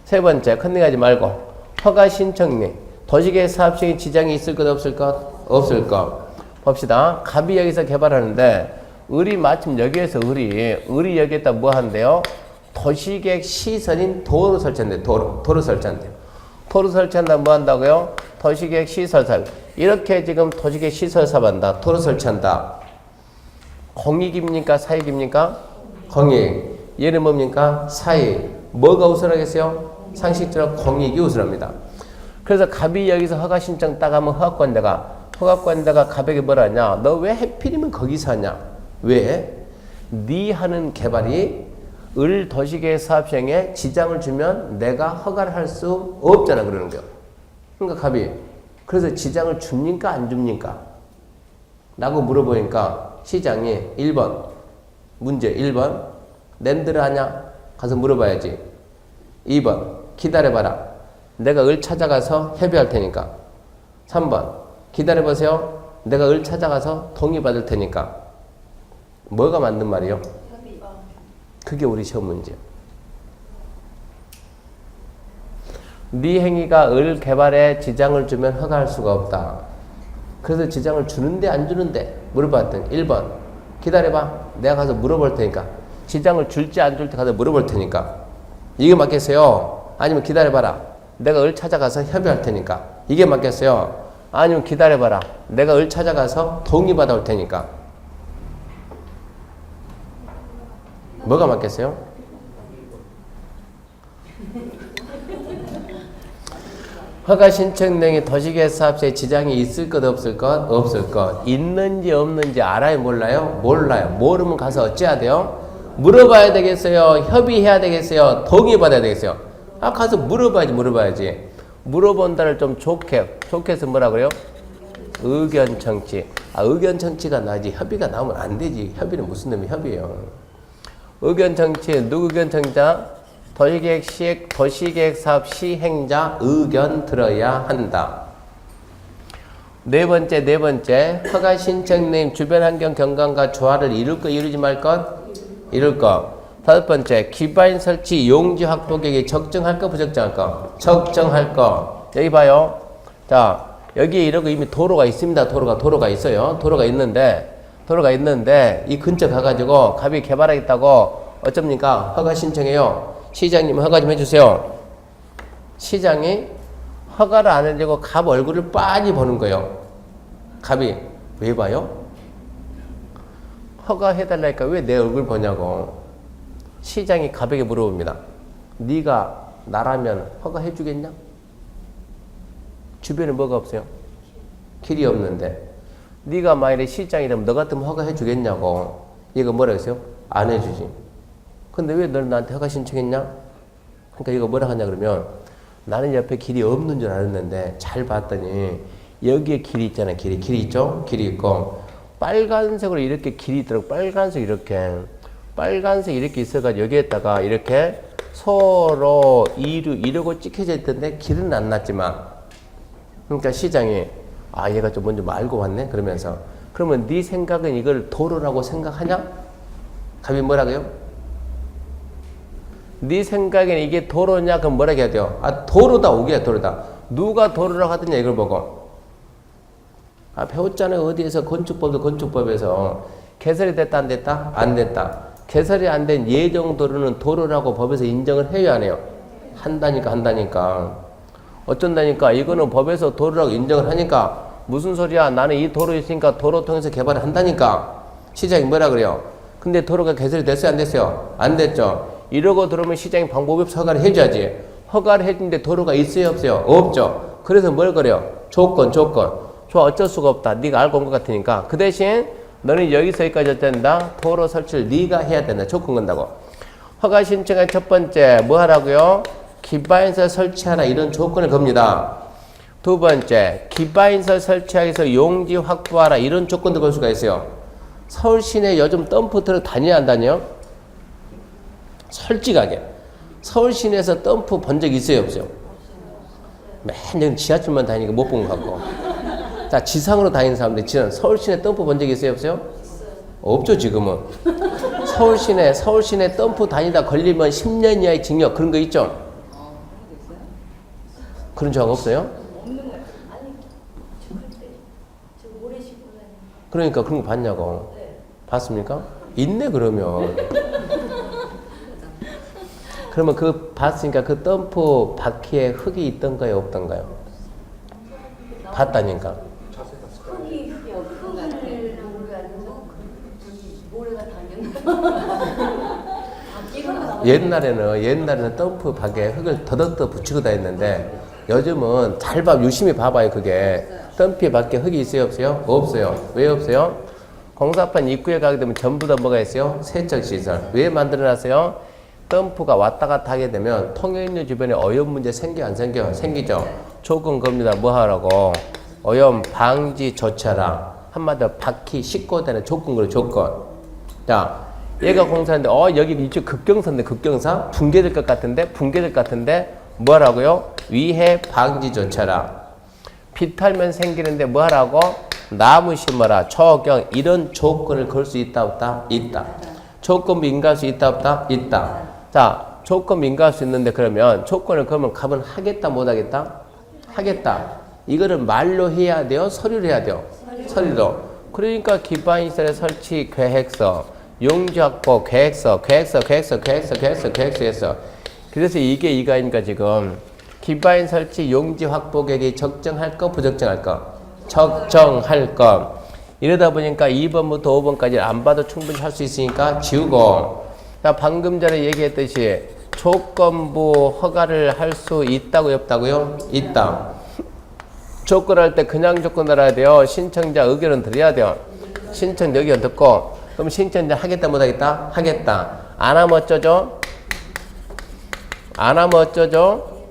세 번째 컨닝하지 말고 허가 신청 내용 도시계획 사업 시행에 지장이 있을 것 없을 것? 없을 것. 봅시다. 갑이 여기서 개발하는데 을이 마침 여기에서 을이 여기에다 뭐 한대요? 도시계획 시설인 도로 설치한대. 도로 설치한대. 도로 설치한다면 뭐 한다고요? 도시계획 시설사. 이렇게 지금 도시계획 시설 사업한다. 도로 설치한다. 공익입니까? 사익입니까? 공익. 얘는 뭡니까? 사익. 뭐가 우선하겠어요? 상식적으로 공익이 우선합니다. 그래서 갑이 여기서 허가 신청 따가면 허가권자가 갑에게 뭐라 하냐? 너 왜 하필이면 거기서 하냐? 왜? 네 하는 개발이 을 도시계획 사업 시행에 지장을 주면 내가 허가를 할 수 없잖아 그러는 거예요. 그러니까 갑이 그래서 지장을 줍니까 안 줍니까? 라고 물어보니까 시장이 1번 문제 1번 랜드를 하냐? 가서 물어봐야지. 2번 기다려봐라. 내가 을 찾아가서 협의할 테니까. 3번 기다려보세요. 내가 을 찾아가서 동의받을 테니까. 뭐가 맞는 말이요? 그게 우리 시험 문제예요. 네 행위가 을 개발에 지장을 주면 허가할 수가 없다. 그래서 지장을 주는데 안 주는데 물어봤더니 1번 기다려봐. 내가 가서 물어볼 테니까. 지장을 줄지 안 줄지 가서 물어볼 테니까. 이게 맞겠어요? 아니면 기다려봐라. 내가 을 찾아가서 협의할 테니까. 이게 맞겠어요? 아니면 기다려봐라. 내가 을 찾아가서 동의받아 올 테니까. 뭐가 맞겠어요? 허가 신청 내용에 도시계획 사업자에 지장이 있을 것 없을 것? 없을 것. 있는지 없는지 알아요 몰라요? 몰라요. 모르면 가서 어찌해야 돼요? 물어봐야 되겠어요? 협의해야 되겠어요? 동의받아야 되겠어요? 가서 물어봐야지. 물어본다를 좀 좋게 해서 뭐라 그래요? 의견 청취. 의견 청취가 나지 협의가 나오면 안 되지. 협의는 무슨 놈이 협의예요? 의견 청취. 누구 의견 청취자? 도시계획 사업 시행자 의견 들어야 한다. 네 번째 허가 신청 내용 주변 환경 경관과 조화를 이룰 것 이루지 말 것? 이룰 것. 다섯 번째 기반 설치 용지 확보 계획이 적정할 거 부적정할 거? 적정할 거. 여기 봐요. 자 여기에 이러고 이미 도로가 있습니다. 도로가 있어요. 도로가 있는데 이 근처 가가지고 갑이 개발하겠다고 어쩝니까? 허가 신청해요. 시장님 허가 좀 해주세요. 시장이 허가를 안 해주고 갑 얼굴을 빤히 보는 거예요. 갑이 왜 봐요? 허가해달라니까 왜 내 얼굴 보냐고. 시장이 갑에게 물어봅니다. 네가 나라면 허가해주겠냐? 주변에 뭐가 없어요? 길이 없는데 네가 만약에 시장이라면 너 같으면 허가해주겠냐고. 얘가 뭐라 했어요? 안 해주지. 근데 왜 너는 나한테 허가 신청했냐? 그러니까 이거 뭐라 하냐 그러면 나는 옆에 길이 없는 줄 알았는데 잘 봤더니 여기에 길이 있잖아요. 길이 있죠? 길이 있고 빨간색으로 이렇게 길이 있더라고. 빨간색 이렇게 있어가지고 여기에다가 이렇게 서로 이러고 찍혀져 있던데 길은 안 났지만 그러니까 시장이 얘가 좀 먼저 알고 왔네 그러면서 그러면 네 생각은 이걸 도로라고 생각하냐? 갑이 뭐라고요? 네 생각엔 이게 도로냐? 그럼 뭐라 해야 돼요? 도로다. 오기야 도로다. 누가 도로라고 하더냐 이걸 보고. 배웠잖아요. 어디에서 건축법에서 개설이 됐다 안 됐다? 안 됐다. 개설이 안 된 예정 도로는 도로라고 법에서 인정을 해요 안 해요? 한다니까. 어쩐다니까. 이거는 법에서 도로라고 인정을 하니까 무슨 소리야? 나는 이 도로 있으니까 도로 통해서 개발을 한다니까. 시장이 뭐라 그래요? 근데 도로가 개설이 됐어요 안 됐어요? 안 됐죠. 이러고 들어오면 시장이 방법이 없어 허가를 해줘야지. 허가를 해주는데 도로가 있어요 없어요? 없죠. 그래서 뭘 그래요? 조건. 좋아 어쩔 수가 없다. 네가 알고 온 것 같으니까. 그 대신 너는 여기서 여기까지 어떻게 된다? 도로 설치를 네가 해야 된다. 조건 건다고. 허가 신청의 첫 번째 뭐 하라고요? 기반시설 설치하라 이런 조건을 겁니다. 두 번째 기반시설 설치하기 위해서 용지 확보하라 이런 조건도 걸 수가 있어요. 서울 시내 요즘 덤프 트럭 다녀야 안 다녀요? 솔직하게 서울 시내에서 덤프 본 적 있어요 없어요? 맨날 지하철만 다니니까 못 본 것 같고. 자, 지상으로 다니는 사람들, 서울 시내 덤프 본 적 있어요, 없어요? 없죠, 지금은. 서울 시내 덤프 다니다 걸리면 10년 이하의 징역, 그런 거 있죠? 그런 조항 없어요? 그러니까 그런 거 봤냐고. 봤습니까? 있네, 그러면. 그러면 그 봤으니까 그 덤프 바퀴에 흙이 있던가요, 없던가요? 봤다니까. 흙이 없는 것 같아요. 모래가 다녔나? 옛날에는 덤프 바퀴에 흙을 더덕더 붙이고 다녔는데 요즘은 잘 봐, 유심히 봐봐요. 그게 덤프 바퀴에 흙이 있어요, 없어요? 없어요. 왜 없어요? 공사판 입구에 가게 되면 전부 다 뭐가 있어요? 세척시설. 왜 만들어놨어요? 덤프가 왔다 갔다 하게 되면 통행료 주변에 오염 문제 생겨, 안 생겨? 생기죠. 조건 겁니다. 뭐 하라고? 오염 방지 조처랑 한마디로 바퀴 싣고 다니는 조건, 그래, 조건. 자, 얘가 공사인데 여기 이쪽 급경사인데, 급경사? 붕괴될 것 같은데 뭐라고요? 위해 방지 조처랑. 비 탈면 생기는데 뭐 하라고? 나무 심어라, 초경, 이런 조건을 걸 수 있다, 없다? 있다. 조건 민가할 수 있다, 없다? 있다. 자, 조건 민가할 수 있는데 그러면 조건을 걸면 가면 하겠다, 못하겠다? 하겠다. 이거를 말로 해야 돼요? 서류로 해야 돼요? 서류로. 그러니까 기반시설의 설치 계획서, 용지 확보 계획서. 그래서 이게 이거니까 지금 기반 설치 용지 확보 계획이 적정할 거, 부적정할 거? 적정할 거. 이러다 보니까 2번부터 5번까지 안 봐도 충분히 할 수 있으니까 지우고. 자, 방금 전에 얘기했듯이 조건부 허가를 할 수 있다고요, 없다고요? 있다. 조건할 때 그냥 조건 알아야 돼요. 신청자 의견은 드려야 돼요. 신청 의견 듣고, 그럼 신청자 하겠다, 못하겠다? 하겠다. 안 하면 어쩌죠? 안 하면 어쩌죠?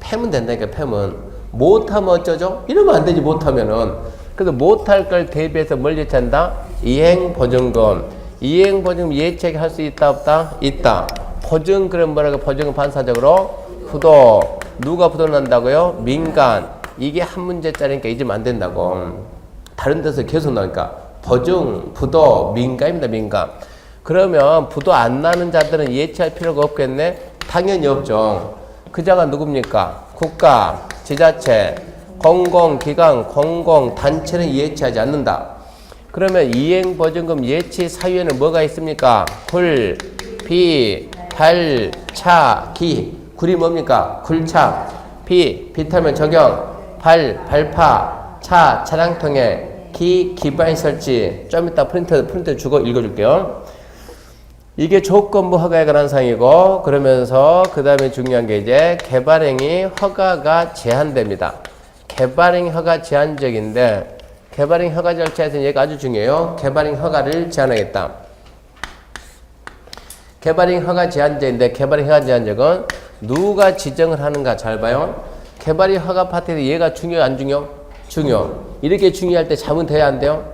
패면 된다니까, 패면. 못하면 어쩌죠? 이러면 안 되지, 못하면은. 그래서 못할 걸 대비해서 뭘 예치한다? 이행보증금. 이행보증금 예치할 수 있다, 없다? 있다. 보증, 그럼 뭐라고? 보증은 반사적으로 부도. 누가 부도를 난다고요? 민간. 이게 한 문제짜리니까 잊으면 안 된다고. 다른 데서 계속 나오니까. 보증, 부도, 민간입니다, 민간. 그러면 부도 안 나는 자들은 예치할 필요가 없겠네? 당연히 없죠. 그 자가 누굽니까? 국가, 지자체, 공공기관, 공공단체는 예치하지 않는다. 그러면 이행보증금 예치 사유에는 뭐가 있습니까? 굴, 비, 발, 차, 기. 굴이 뭡니까? 굴차. 비, 비타면 적용. 발, 발파. 차, 차량 통해. 기, 기반 설치. 좀 이따 프린터 주고 읽어줄게요. 이게 조건부 허가에 관한 사항이고, 그러면서 그 다음에 중요한 게 이제 개발행위 허가가 제한됩니다. 개발행위 허가 제한적인데, 개발행 허가 절차에서 얘가 아주 중요해요. 개발행 허가를 제한하겠다. 개발행 허가 제한적인데, 개발행 허가 제한적은 누가 지정을 하는가 잘 봐요. 개발행 허가 파트에서 얘가 중요, 안 중요? 중요. 이렇게 중요할 때 자문 돼야 안 돼요?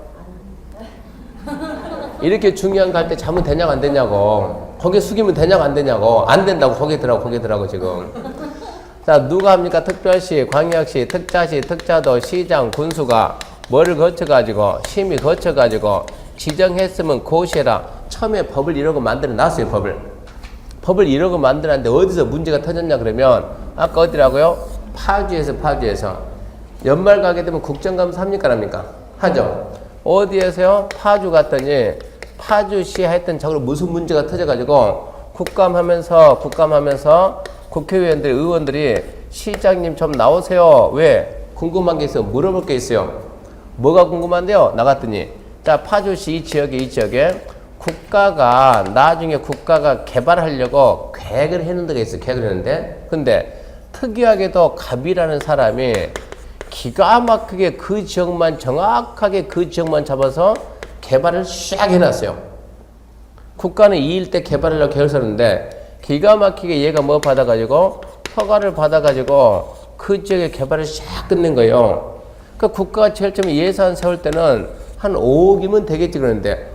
이렇게 중요한 거 할 때 자문 되냐고 안 되냐고. 고개 숙이면 되냐고 안 되냐고. 안 된다고 고개 들라고 지금. 자, 누가 합니까? 특별시, 광역시, 특자시, 특자도, 시장, 군수가 뭐를 거쳐가지고, 심의 거쳐가지고, 지정했으면 고시해라. 처음에 법을 이러고 만들어 놨어요, 법을 이러고 만들었는데 어디서 문제가 터졌냐 그러면, 아까 어디라고요? 파주에서. 연말 가게 되면 국정감사 합니까, 안 합니까? 하죠. 어디에서요? 파주 갔더니, 파주시 하여튼 저걸 무슨 문제가 터져가지고, 국감하면서 국회의원들, 의원들이 시장님 좀 나오세요. 왜? 궁금한 게 있어요. 물어볼 게 있어요. 뭐가 궁금한데요? 나갔더니, 자, 파주시 이 지역에 나중에 국가가 개발하려고 계획을 해놓은 데가 있어요. 계획을 했는데. 근데 특이하게도 갑이라는 사람이 기가 막히게 그 지역만 정확하게 그 지역만 잡아서 개발을 쫙 해놨어요. 국가는 이 일대 개발하려고 계획을 썼는데 기가 막히게 얘가 뭐 받아가지고 허가를 받아가지고 그 지역에 개발을 쫙 끝낸 거예요. 그러니까 국가가 제일 처음에 예산 세울 때는 한 5억이면 되겠지 그러는데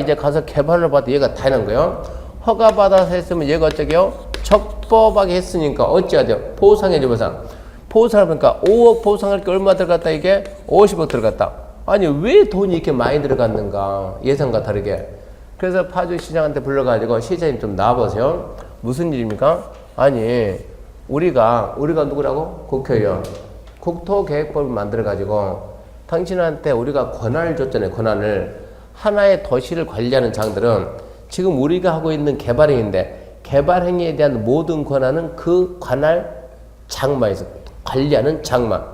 이제 가서 개발을 받아 얘가 다 해놓은 거예요. 허가 받아서 했으면 얘가 어쩌게요? 적법하게 했으니까 어찌해야 돼요? 보상해줘 보상. 보상을 보니까 5억 보상할 게 얼마 들어갔다 이게 50억 들어갔다. 아니 왜 돈이 이렇게 많이 들어갔는가 예상과 다르게. 그래서 파주시장한테 불러가지고 시장님 좀 나와보세요. 무슨 일입니까? 아니 우리가 누구라고? 국회의원. 국토계획법을 만들어가지고 당신한테 우리가 권한을 줬잖아요. 권한을. 하나의 도시를 관리하는 장들은 지금 우리가 하고 있는 개발행위인데 개발행위에 대한 모든 권한은 그 관할 장마에서 관리하는 장만.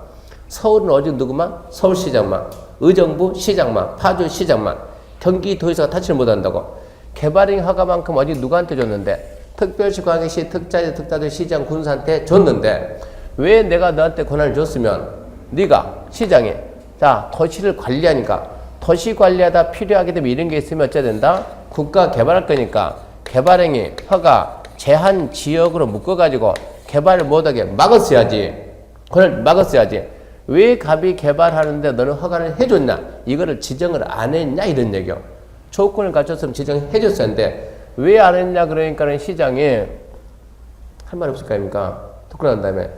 서울은 어디 누구만? 서울시장만. 의정부 시장만. 파주시장만. 경기도에서 타치를 못한다고. 개발행위 허가만큼 어디 누구한테 줬는데 특별시 광역시 특자들 시장 군수한테 줬는데 왜 내가 너한테 권한을 줬으면 네가 시장에 자 도시를 관리하니까 도시 관리하다 필요하게 되면 이런 게 있으면 어째야 된다? 국가 개발할 거니까 개발행위 허가 제한 지역으로 묶어가지고 개발을 못하게 막았어야지. 그걸 막았어야지. 왜 갑이 개발하는데 너는 허가를 해줬냐? 이거를 지정을 안 했냐? 이런 얘기요. 조건을 갖췄으면 지정해 줬었는데 왜 안 했냐? 그러니까는 시장이 할 말 없을 거 아닙니까? 듣고 난 다음에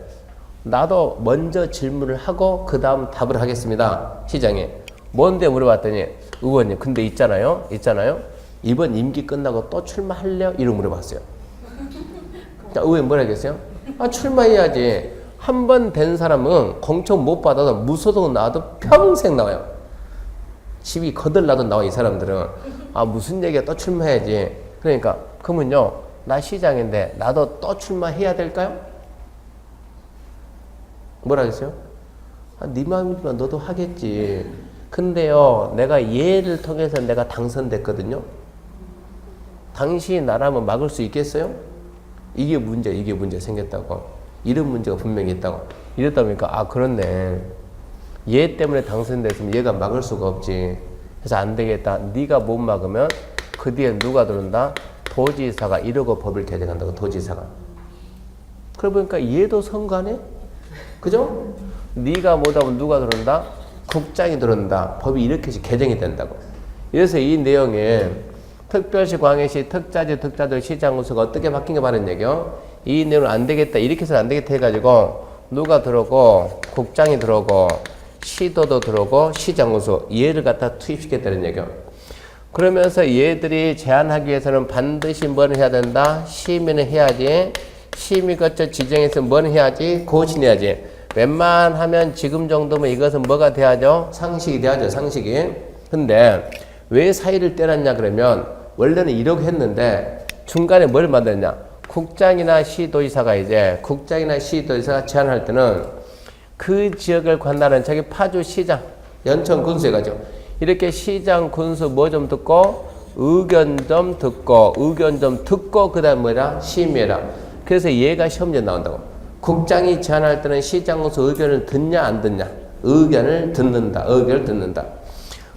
나도 먼저 질문을 하고 그 다음 답을 하겠습니다. 시장이. 뭔데 물어봤더니 의원님 근데 있잖아요. 이번 임기 끝나고 또 출마할래요? 이러고 물어봤어요. 자, 의원님 뭐라 하겠어요? 아 출마해야지. 한 번 된 사람은 공천 못 받아도 무소속 나와도 평생 나와요. 집이 거들나도 나와 이 사람들은. 아 무슨 얘기야 또 출마해야지. 그러니까 그러면요 나 시장인데 나도 또 출마해야 될까요? 뭐라 하겠어요? 아, 네 마음이지만 너도 하겠지. 근데요 내가 얘를 통해서 내가 당선됐거든요. 당신이 나라면 막을 수 있겠어요? 이게 문제 생겼다고. 이런 문제가 분명히 있다고. 이랬다 보니까 아 그렇네. 얘 때문에 당선됐으면 얘가 막을 수가 없지. 그래서 안 되겠다. 네가 못 막으면 그 뒤에 누가 들어온다? 도지사가 이러고 법을 개정한다고. 도지사가. 그러고 보니까 얘도 선관해? 그죠? 네가 못하면 누가 들어온다? 국장이 들어온다. 법이 이렇게 개정이 된다고. 그래서 이 내용에 특별시, 광역시, 특자들, 시장군수가 어떻게 바뀐 거 말하는 얘기요? 이 내용은 안 되겠다. 이렇게 해서는 안 되겠다 해가지고 누가 들어오고 국장이 들어오고 시도도 들어오고 시장군수 얘를 갖다 투입시켰다는 얘기요. 그러면서 얘들이 제한하기 위해서는 반드시 뭘 해야 된다? 심의는 해야지. 심의 거쳐 지정해서 뭘 해야지? 고신해야지. 웬만하면 지금 정도면 이것은 뭐가 돼야죠? 상식이 돼야죠. 상식이. 근데 왜 사이를 떼놨냐 그러면 원래는 이러고 했는데 중간에 뭘 만들었냐? 국장이나 시도지사가 제안할 때는 그 지역을 관할하는 자기 파주시장, 연천군수 해가지고 이렇게 시장 군수 뭐 좀 듣고 의견 좀 듣고 그 다음 뭐라? 심의해라. 그래서 얘가 시험지에 나온다고. 국장이 제안할 때는 시장 군수 의견을 듣냐 안 듣냐? 의견을 듣는다.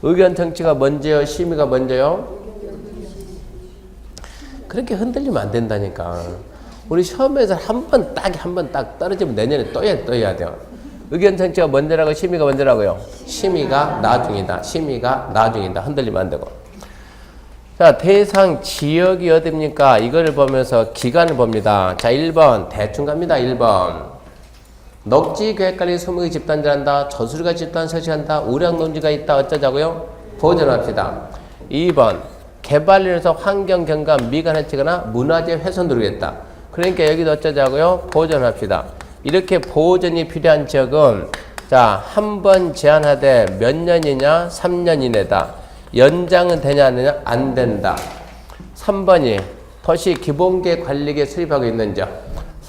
의견 정치가 먼저요? 심의가 먼저요? 그렇게 흔들리면 안 된다니까. 우리 시험에서 한 번 딱 떨어지면 내년에 또 해야 돼요. 의견 정치가 먼저라고 심의가 먼저라고요? 심의가 나중이다. 흔들리면 안 되고. 자, 대상 지역이 어딥니까? 이거를 보면서 기간을 봅니다. 자, 1번 대충 갑니다. 1번 녹지 계획관리 소목의 집단지한다. 저수리가 집단 설치한다. 우량 농지가 있다. 어쩌자고요? 보존합시다. 2번 개발인에서 환경 경감 미관해치거나 문화재 훼손 누르겠다. 그러니까 여기도 어쩌자고요? 보존합시다. 이렇게 보존이 필요한 지역은 자, 한 번 제한하되 몇 년이냐? 3년 이내다. 연장은 되냐 안 되냐? 안 된다. 3번이 도시 기본계획 관리계획 수립하고 있는 지역.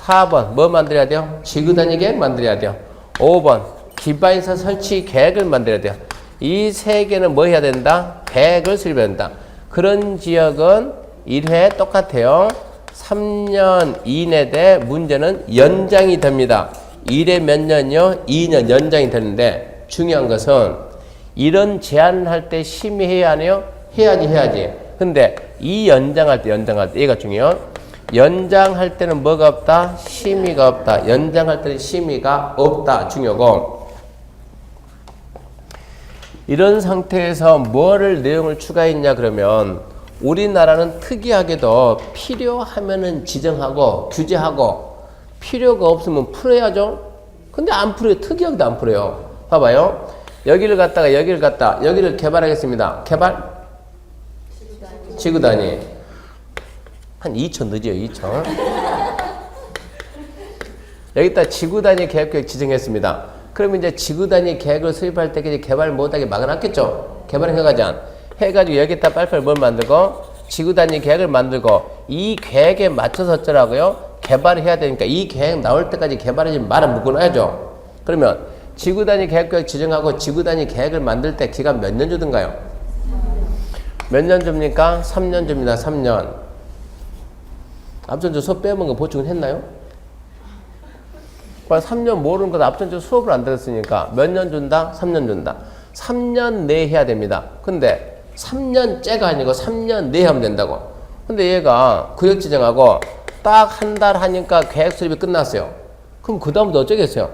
4번 뭐 만들어야 돼요? 지구단위 계획 만들어야 돼요. 5번 기반시설 설치 계획을 만들어야 돼요. 이 세 개는 뭐 해야 된다? 계획을 수립해야 된다. 그런 지역은 1회 똑같아요. 3년 이내 대 문제는 연장이 됩니다. 1회 몇 년이요? 2년 연장이 되는데 중요한 것은 이런 제안을 할 때 심의해야 하네요? 해야지. 근데 이 연장할 때 얘가 중요해요. 연장할 때는 뭐가 없다? 심의가 없다. 연장할 때는 심의가 없다. 중요하고 이런 상태에서 뭐를 내용을 추가했냐 그러면 우리나라는 특이하게도 필요하면은 지정하고 규제하고 필요가 없으면 풀어야죠. 근데 안 풀어요. 특이하게도 안 풀어요. 봐봐요. 여기를 여기를 개발하겠습니다. 개발? 지구 단위. 한 2초 늦어요. 2초. 여기다 지구 단위 계획 지정했습니다. 그럼 이제 지구 단위 계획을 수립할 때까지 개발 못하게 막아놨겠죠? 개발을 해가지고 여기다 빨리빨리 뭘 만들고 지구 단위 계획을 만들고 이 계획에 맞춰서 어쩌라고요? 개발을 해야 되니까 이 계획 나올 때까지 개발하지 말아 묶어놔야죠. 그러면 지구 단위 계획 지정하고 지구 단위 계획을 만들 때 기간 몇 년 주던가요? 몇 년 줍니까? 3년 줍니다. 3년. 앞전주 수업 빼먹은 거 보충은 했나요? 3년 모르는 거 앞전주 수업을 안 들었으니까 몇 년 준다? 3년 준다. 3년 내에 해야 됩니다. 근데 3년째가 아니고 3년 내에 하면 된다고. 근데 얘가 구역 지정하고 딱 한 달 하니까 계획 수립이 끝났어요. 그럼 그 다음부터 어쩌겠어요?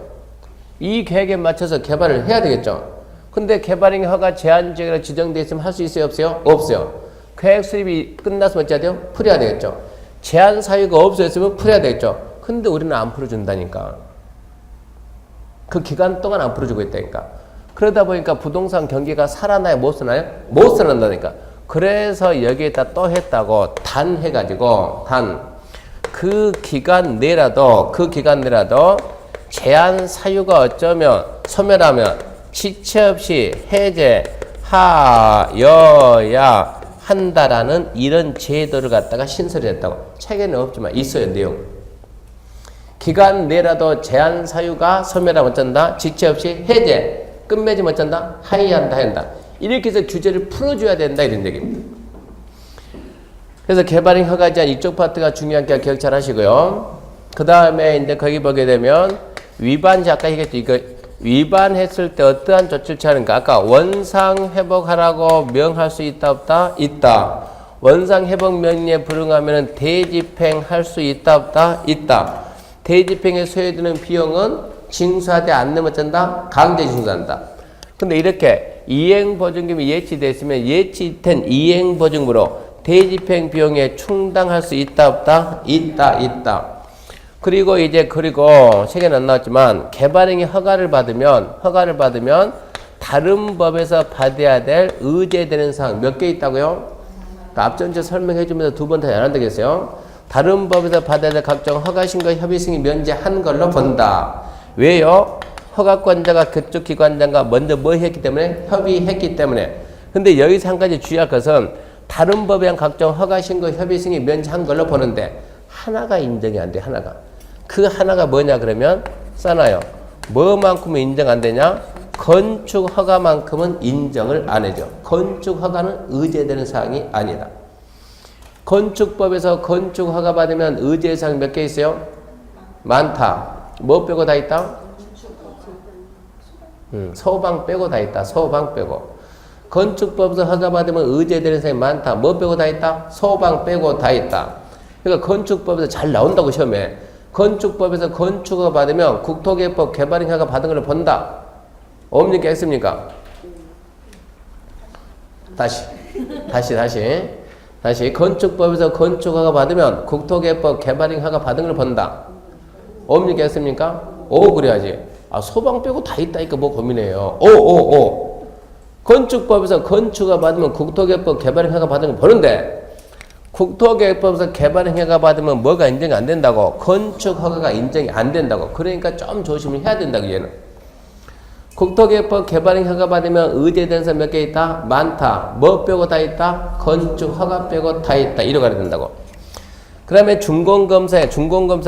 이 계획에 맞춰서 개발을 해야 되겠죠. 근데 개발행 허가 제한지역으로 지정되어 있으면 할 수 있어요? 없어요? 없어요. 계획 수립이 끝났으면 어찌해야 돼요? 풀어야 되겠죠. 제한 사유가 없어졌으면 풀어야 되겠죠. 근데 우리는 안 풀어준다니까. 그 기간 동안 안 풀어주고 있다니까. 그러다 보니까 부동산 경기가 살아나요? 못 살아나요? 못 살아난다니까. 그래서 여기에다 또 했다고 단 해가지고 그 기간 내라도 제한 사유가 어쩌면 소멸하면 지체 없이 해제하여야 한다라는 이런 제도를 갖다가 신설했다고. 책에는 없지만 있어요. 내용. 기간 내라도 제한 사유가 소멸하면 어쩐다? 지체 없이 해제. 끝맺으면 어쩐다? 하이한다 한다. 이렇게 해서 규제를 풀어줘야 된다 이런 얘기입니다. 그래서 개발행 허가 제한 이쪽 파트가 중요하니까 기억 잘 하시고요. 그 다음에 이제 거기 보게 되면 위반시 아까 얘기했죠. 이거 위반했을 때 어떠한 조치를 취하는가? 아까 원상 회복하라고 명할 수 있다 없다? 있다. 원상 회복 명령에 불응하면 대집행할 수 있다 없다? 있다. 대집행에 소요되는 비용은 징수하지 않는 어쩐다? 강제 징수한다. 근데 이렇게 이행보증금이 예치되어 있으면 예치된 이행보증으로 대집행 비용에 충당할 수 있다 없다? 있다. 그리고 책에는 안 나왔지만 개발행위 허가를 받으면 다른 법에서 받아야 될 의제되는 사항 몇 개 있다고요? 그러니까 앞전체 설명해 주면서 두 번 더 안 한다겠어요? 다른 법에서 받아야 될 각종 허가 신고 협의 승인 면제한 걸로 본다. 왜요? 허가권자가 그쪽 기관장과 먼저 뭐 했기 때문에? 협의했기 때문에. 근데 여기서 한 가지 주의할 것은 다른 법에 한 각종 허가 신고 협의 승인 면제한 걸로 보는데 하나가 인정이 안 돼. 하나가. 그 하나가 뭐냐 그러면 써놔요. 뭐만큼은 인정 안 되냐? 건축 허가만큼은 인정을 안 해줘. 건축 허가는 의제되는 사항이 아니다. 건축법에서 건축 허가 받으면 의제 사항 몇 개 있어요? 많다. 뭐 빼고 다 있다? 소방 빼고 다 있다. 소방 빼고. 건축법에서 허가 받으면 의제되는 사항이 많다. 뭐 빼고 다 있다? 소방 빼고 다 있다. 그러니까 건축법에서 잘 나온다고 시험에. 건축법에서 건축허가 받으면 국토개혁법 개발행 허가 받은 걸 본다. 없니까 있습니까? 다시 건축법에서 건축허가 받으면 국토개혁법 개발행 허가 받은 걸 본다. 없니까 있습니까? 오 그래야지. 아 소방 빼고 다 있다니까 뭐 고민해요. 오. 건축법에서 건축허가 받으면 국토개혁법 개발행 허가 받은 걸 보는데 국토개혁법에서 개발행 허가 받으면 뭐가 인정이 안 된다고? 건축허가가 인정이 안 된다고. 그러니까 좀 조심을 해야 된다고 얘는. 국토개혁법 개발행 허가 받으면 의제된 사항 몇 개 있다? 많다. 뭐 빼고 다 있다? 건축허가 빼고 다 있다. 이러고 가야 된다고. 그 다음에 준공검사는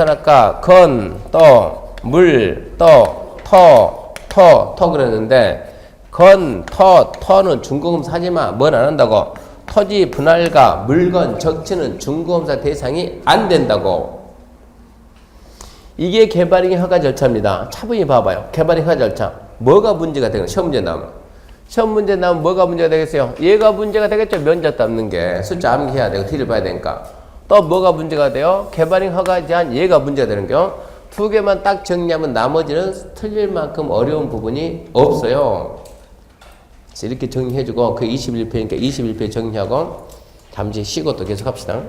아까 건, 또, 물, 또, 토 그랬는데 건, 터는 준공검사 하지마. 뭘 안 한다고? 토지 분할과 물건, 적치는 준공검사 대상이 안 된다고. 이게 개발행위 허가 절차입니다. 차분히 봐봐요. 개발행위 허가 절차. 뭐가 문제가 되는 시험 문제 나오면 뭐가 문제가 되겠어요? 얘가 문제가 되겠죠. 면접 잡는 게 숫자 암기해야 되고 뒤를 봐야 되니까. 또 뭐가 문제가 돼요? 개발행위 허가에 대한 얘가 문제가 되는 거요. 두 개만 딱 정리하면 나머지는 틀릴 만큼 어려운 부분이 없어요. 이렇게 정리해주고 그 21페이니까 21페이지 정리하고 잠시 쉬고 또 계속 합시다.